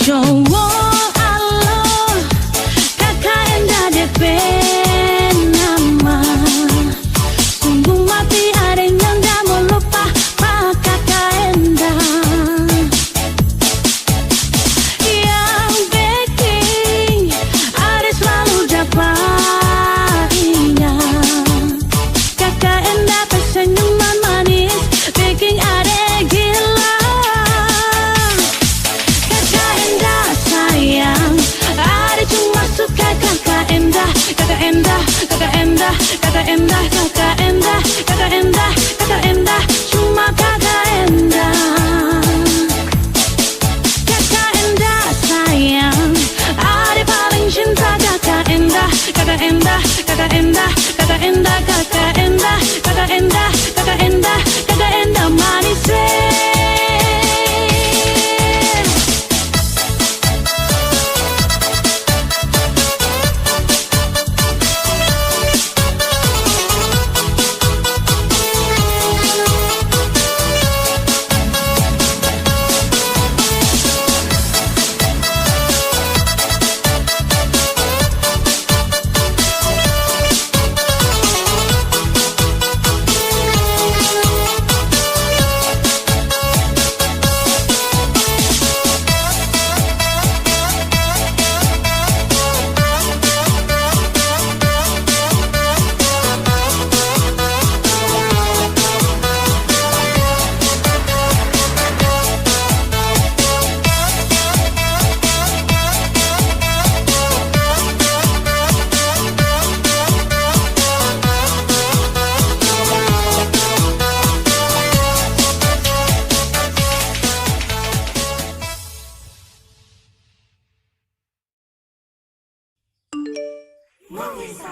Cowok halo, kakak Enda DP nama. Sungguh mati ada yang ndak mau lupa pak kakak Enda. Yang baking ada selalu dapat kakak Enda bersenyuman manis bikin ada gila. Ada cuma suka kakak Enda. Kakak Enda, kakak Enda, kakak Enda, kakak Enda, kakak Enda, kakak Enda, cuma kakak Enda. Kakak Enda sayang, ada paling cinta kakak Enda. Kakak Enda, kakak Enda, kakak Enda, kakak Enda, kakak Enda, kakak Enda, kakak Enda manis. Gak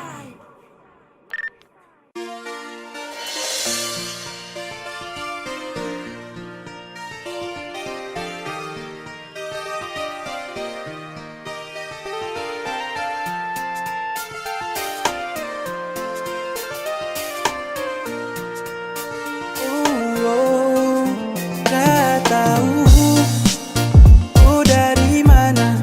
tahu oh dari mana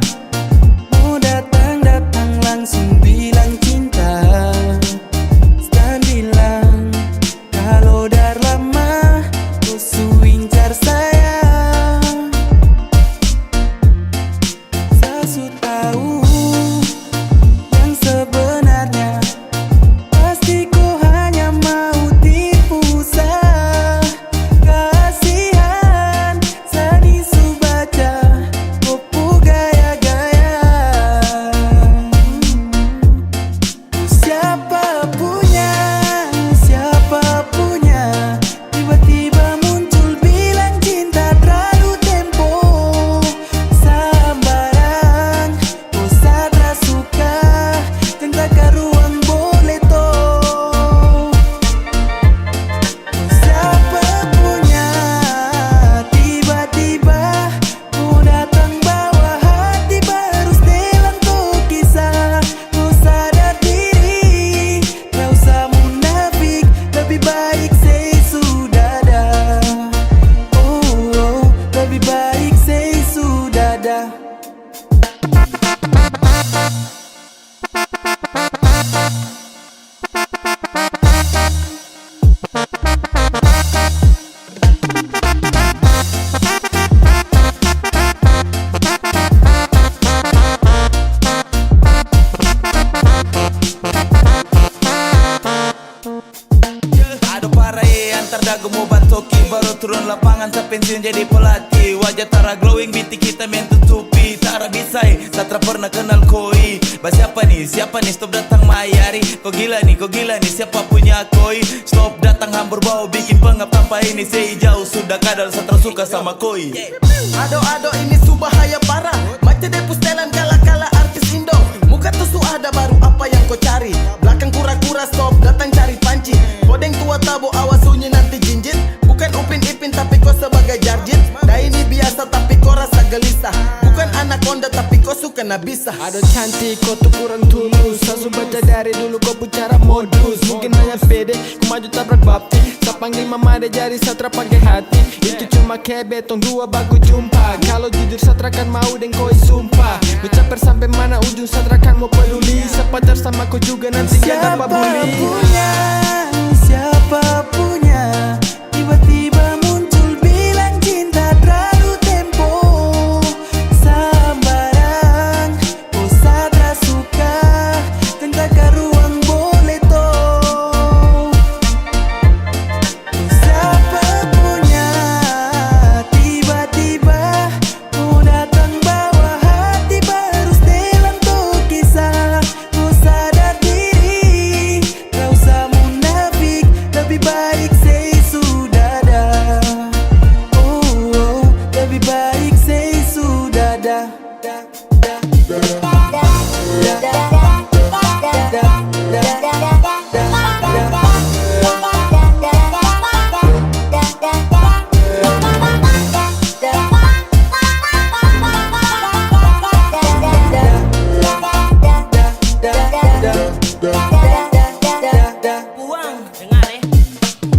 mau datang langsung bilang cinta dan bilang kalau dar lama kau suincar saya. Saya tahu yang sebenarnya pasti kau hanya mau tipu saya. Kasihan sani subaca kopu gaya-gaya. Siapa punya tiba-tiba muncul bilang cinta terlalu tempo. Sambarang kau sadar suka tentang karuang boleh toh. Siapa punya tiba-tiba kau datang bawa hati baru setelan tuh kisah. Kau sadar diri, tak usah munafik, lebih baik say sudah dah. Oh, lebih baik say sudah dah. Aduh parah antar dagu mau batoki baru turun lapangan sa pensiun jadi pelatih. Wajah tara glowing binti kita main tutupi tara bisai satra pernah kenal koi. Siapa nih stop datang mayari. Kau gila nih siapa punya koi. Stop datang hambur bau bikin pengap tanpa ini. Sei jauh sudah kadal satra suka sama koi. Ado ini subahaya parah. Macam depus telan kala-kala artis Indo. Muka tuh ada baru apa yang kau cari. Belakang kura-kura stop datang cari panci. Kodeng tua tabo awas sunyi nanti jinjit. Bukan upin-ipin tapi kau sebagai jarjit. Dah ini biasa tapi kau rasa gelisah. Bukan anaconda tapi kau suka nabisa. Ado cantik kau tuh kurang tulus. Saya baca dari dulu kau bicara modus. Mungkin hanya pede ku maju tabrak bapti. Saya panggil mama deh jari satra pakai hati. Itu cuma kayak betong dua baku jumpa. Kalau jujur satra kan mau dan koi sumpah. Ucapkan sampai mana ujung satra kan mau peduli. Sepacar sama kau juga nanti gak dapat bully. Siapa punya tiba-tiba muncul bilang cinta terlalu tempo. Sambarang kau sadar suka tentang karuang boleh toh. Siapa punya tiba-tiba kau datang bawa hati baru setelan tuh kisah. Kau sadar diri, tak usah munafik, lebih baik say sudah dah. Oh, lebih baik say sudah dah. Puang, dengar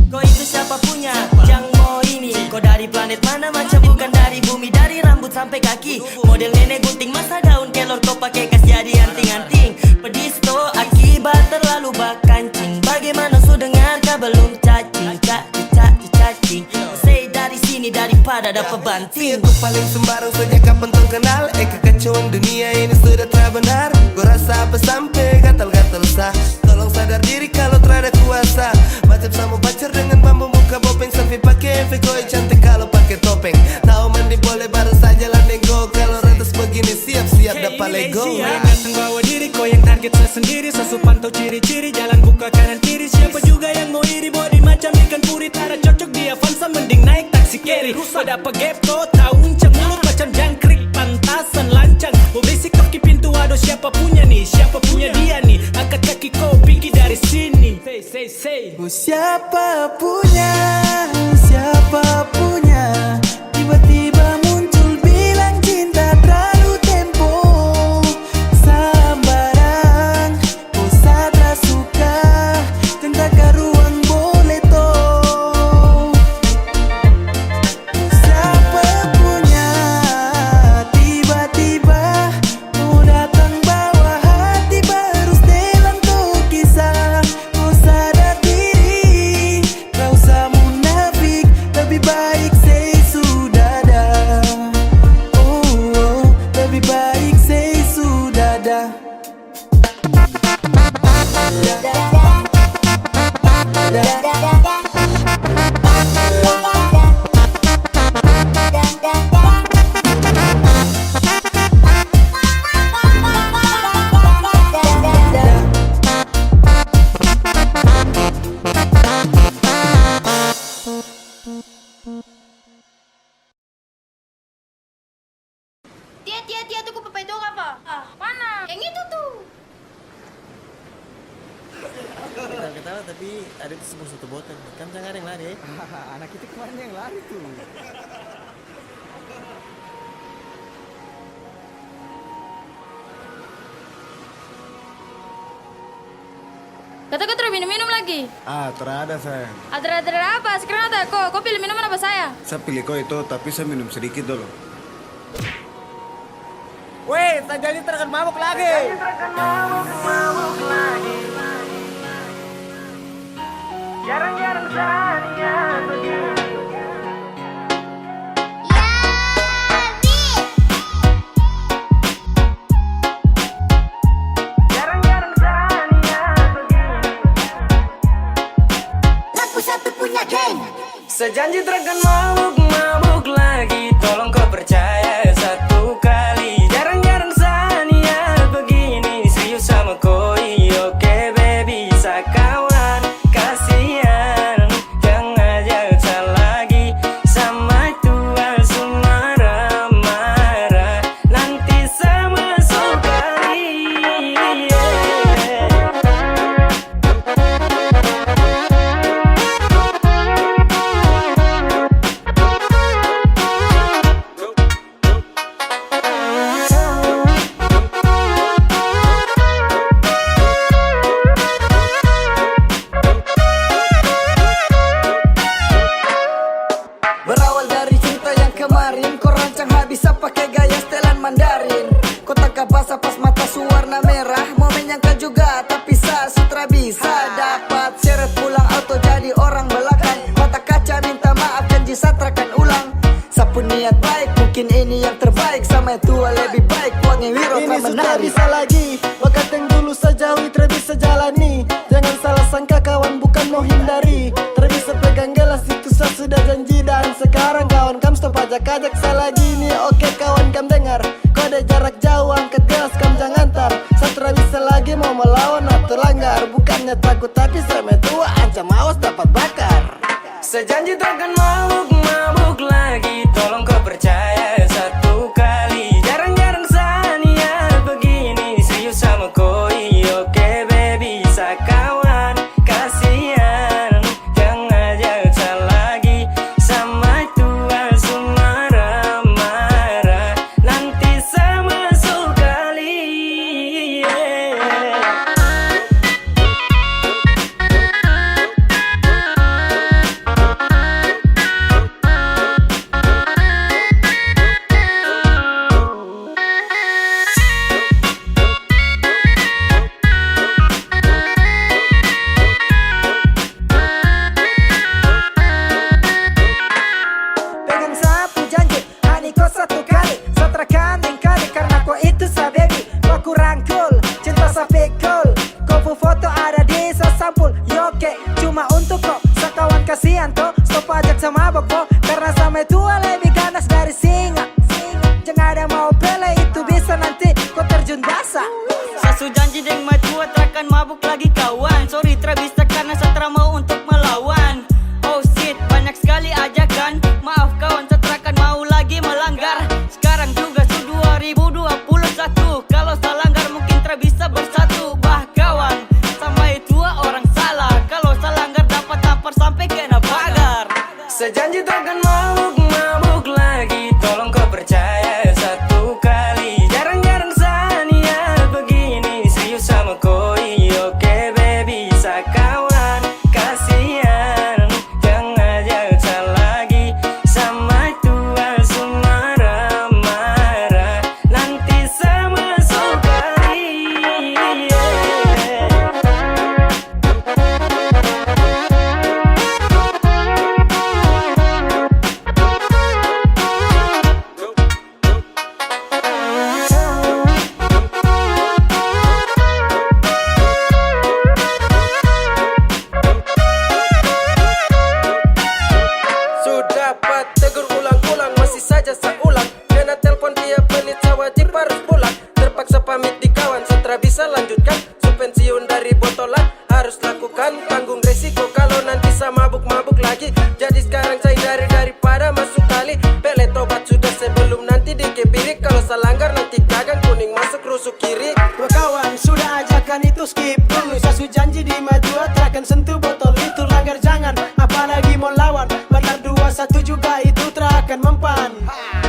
kau itu siapa punya? Yang mau ini, kau dari planet mana macam bukan dari bumi. Dari rambut sampai kaki, model nenek gunting masa daun kelor kau pakai kas jadi anting-anting. Pedisto akibat terlalu bakancing. Bagaimana su dengar kau belum cacing? Cacing. Say dari sini daripada dapat banting. Aku paling sembarang sejak kapan tong kenal. Kekacauan dunia ini sudah terbenar. Gua rasa apa sampai gatal-gatal sah. Tolong sadar diri kalau terada kuasa. Macam sama pacar dengan bambu muka bopeng. Sampai pakai koi cantik kalau pakai topeng. Tahu mandi boleh baru saja landeng go. Kalau ratas begini siap-siap dapat lego. Datang bawa diri kau yang target sendiri. Sesu pantau ciri-ciri jalan buka kanan kiri. Siapa juga yang mau iri body macam ikan puri. Tara cocok di Avanza mending naik taksi carry. Pada pegep kau tahu uncang mulut macam jangkrik. Pantasan lancang. Oh berisik kaki pintu aduh siapa punya nih. Siapa punya dia nih. Angkat kaki say Siapa punya, tiba-tiba muncul bilang cinta terlalu tempo. Sambarang, kau sadar suka, tentang ruang boleh toh. Siapa punya, tiba-tiba kau datang bawa hati baru setelan tuh kisah. Kau sadar diri, kau usah munafik, lebih baik say sudah dah. Oh, lebih baik say sudah dah. Tia, tuh kau papai itu apa? Mana? Yang itu tuh. Ketawa tapi ada di sebuah satu botol. Kan jangan ada yang lari. Anak itu kemarin yang lari tuh. Kata kau terus minum lagi. Terada sayang. Ada apa? Sekarang ada kau pilih minuman apa saya? Saya pilih kau itu, tapi saya minum sedikit dulu. Weh, tak jadi terkan mabuk lagi. Jarang-jarang saya begini. Jarang-jarang saya begini. Lampu satu punya geng. Sejanji terkan mabuk lagi. Tolong kau percaya satu kali. Jarang-jarang Sania begini. Serius sama koi. Oke baby, sakawan. Kasihan, jangan ajak lagi. Sama tua sumara marah. Nanti sama sekali. Berawal dari cinta yang kemarin, kau rancang habis pakai gaya setelan Mandarin. Kau tangkap basah pas mata suwarna merah, mau menyangka juga tapi sutra bisa dapat seret pulang auto jadi orang belakang. Mata kaca minta maaf janji satrakan ulang. Sapu niat baik mungkin ini yang terbaik, sama yang tua lebih baik wangi wiro Ini sudah menari. bisa lagi, bakat yang dulu sejauhi bisa jalani. Jangan salah sangka kawan bukan mau hindari. Bisa pegang gelas itu saya sudah janji. Dan sekarang kawan kam stop ajak-ajak saya lagi nih. Oke kawan kam dengar, kode jarak jauh angkat gelas kam jangan tar. Saya bisa lagi mau melawan atau langgar. Bukannya takut tapi saya tua ancam awas dapat bakar. Sejanji takkan mabuk lagi. Tolong kau percaya satu kali. Jarang-jarang Sania begini. Serius sama koi. Oke baby, sakawan. Kasihan, jangan ajak lagi. Sama tua sumara marah. Nanti sama sekali. Pegang sapu janji, hani kau satu kali. Satrakan yang kali karena kau itu sa baby. Kau kurang cool, cinta sampai cool. Kau pu foto ada di sampul. Yoke, cuma untuk kau. Sakawan kasihan toh, stop ajak sama boko. Karena sama tua lebih ganas dari singa. Jangan ada mau pele itu bisa nanti kau terjun basah. Sasu janji deng matua terakan mabuk lagi kawan. Sorry bisa karena satra mau untuk melawan. Oh shit, banyak sekali ajakan. Maaf kawan, setrakan mau lagi melanggar. Sekarang juga su 2021. Kalau salah langgar mungkin bisa bersatu. Bah kawan, sama itu orang salah. Kalau salah Kan tanggung resiko kalau nanti sama mabuk-mabuk lagi. Jadi sekarang saya hindari daripada masuk kali. Pele tobat sudah sebelum nanti dikepirik. Kalau selanggar nanti gagang kuning masuk rusuk kiri. Dua kawan sudah ajakan itu skip dulu. Sasu janji di maju akan sentuh botol itu. Langgar jangan apalagi mau lawan. Benar 2-1 juga itu terakan mempan.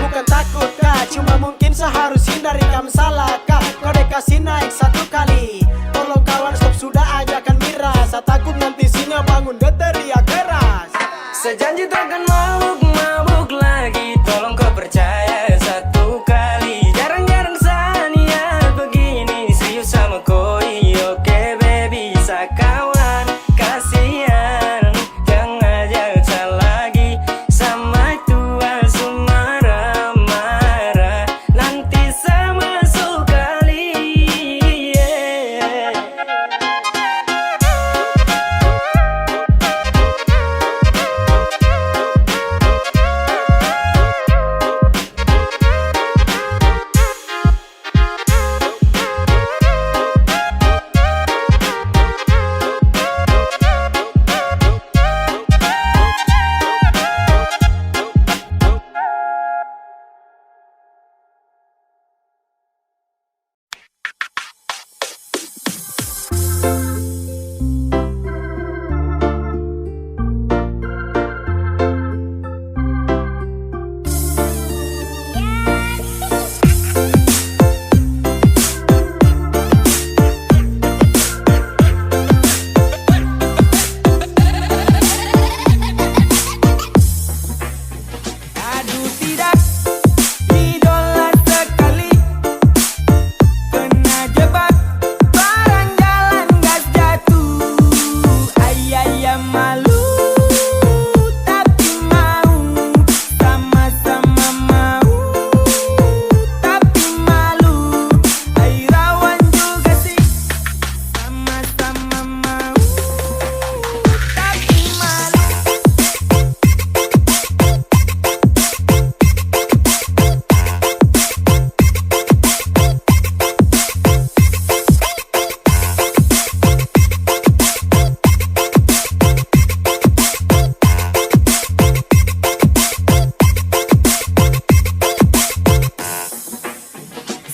Bukan takut kah, cuma mungkin seharus hindari kamu salah kah. Kode kasih naik 1 kali. Tolong kawan stop sudah ajakan miras. Saya takut nanti singa bangun dia teriak keras. Sejanji takkan mabuk-mabuk lagi. Tolong kau percaya 1 kali. Jarang-jarang sania begini. Serius sama koi. Oke baby, sakawan. Kasihan, jangan ajak lagi. Sama tua marah-marah. Nanti sama sekali. Aduh tidak, idola sekali. Kena jebak, barang jalan gas jatuh. Ayah malu, tapi mau. Sama-sama mau, tapi malu. Rawan juga sih. Sama-sama mau, tapi malu.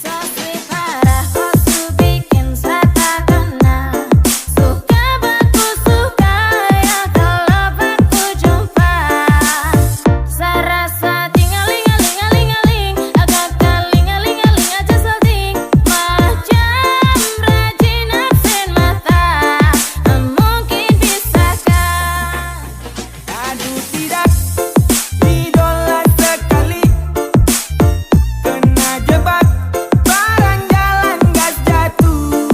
So sweet parah kok su bikin saya tak kenal. Suka baku suka ya kalau baku jumpa. Saya rasa tinggal-ling-ling-ling-ling. Agak kaling-ling-ling aja salting. Macam rajin absen mata. Mungkin bisakah? Aduh tidak, idola sekali. Kena jebak, barang jalan gas jatuh.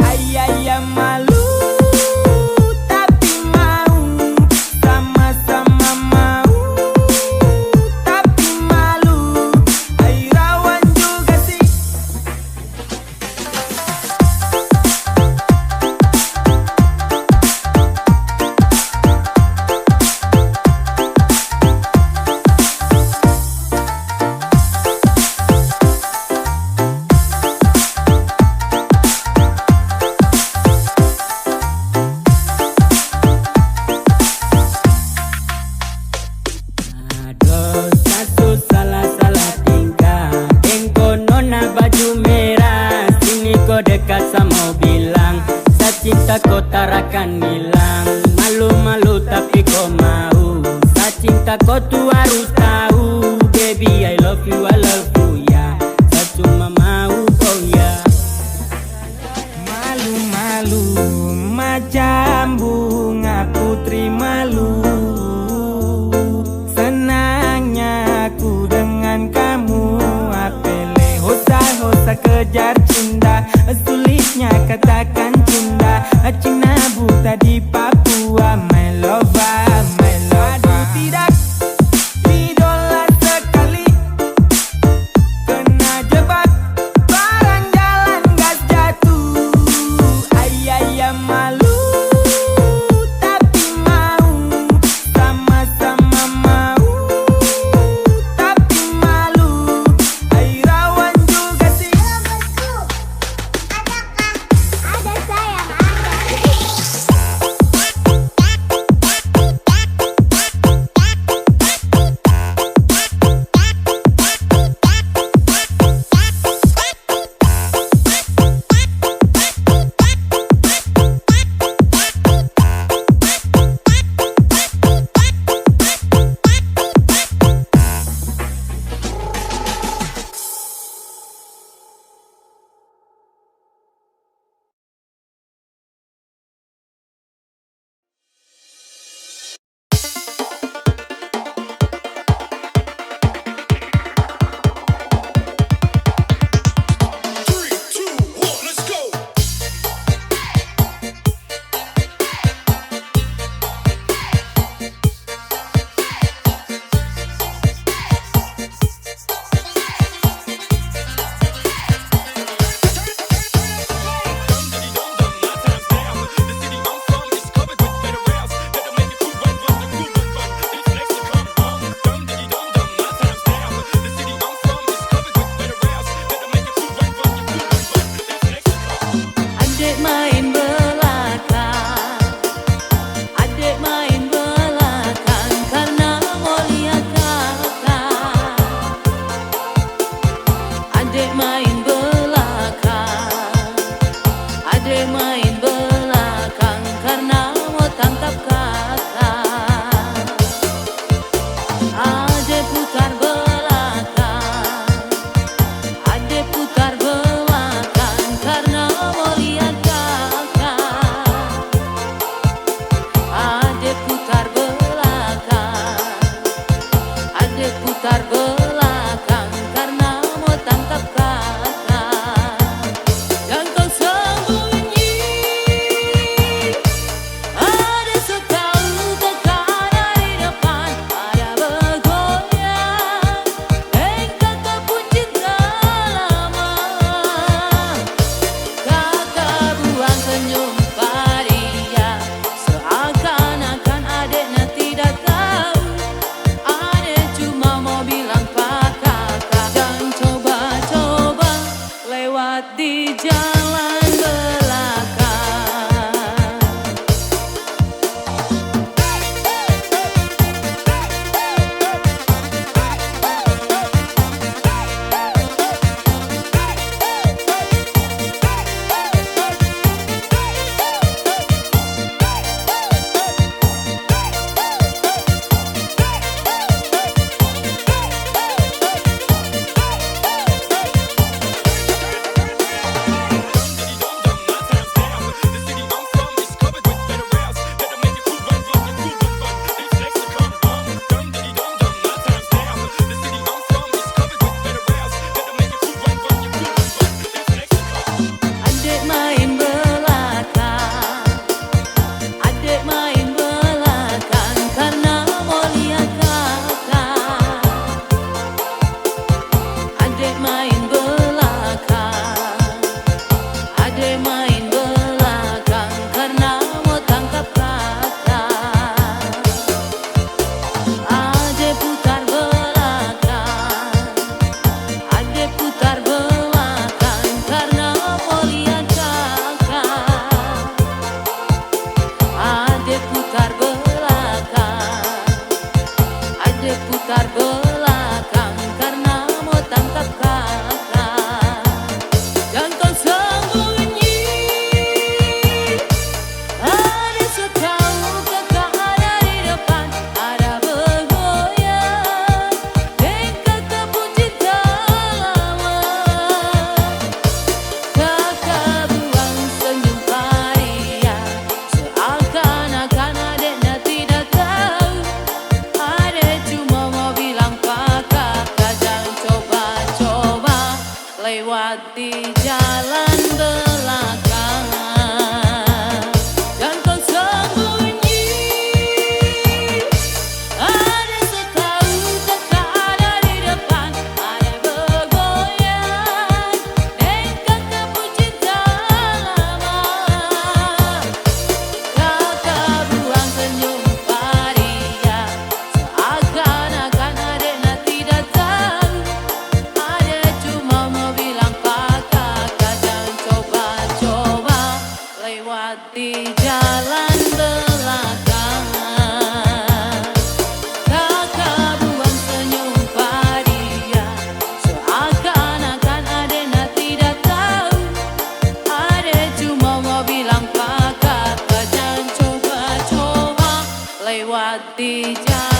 Ayah malu, tapi mau. Sama-sama mau, tapi malu. Rawan juga sih. Dosa salah tingkah. Engkau nona baju merah. Sini kau dekat sama bilang. Saya cinta kau tarakan hilang. Malu-malu tapi kau mau. Saya cinta kau tuh harus tahu. Baby I love you ya. Saya cuma mau kau ya. Malu-malu macam bunga putri malu. Senangnya aku dengan kamu. Apele hosa kejar cinta. Sulitnya katakan cinta. Cina buta di Papua. My lover, my lover. Aduh tidak, idola sekali. Kena jebak, barang jalan gas jatuh. Ayah malu, tapi mau. Sama-sama mau, tapi malu. Rawan juga sih. Adakah ada sayang ada? jalan belakang. Kakak buang senyum padia, seakan-akan adena tidak tahu. Ade cuma mau bilang kakak, jangan coba-coba lewati jalan.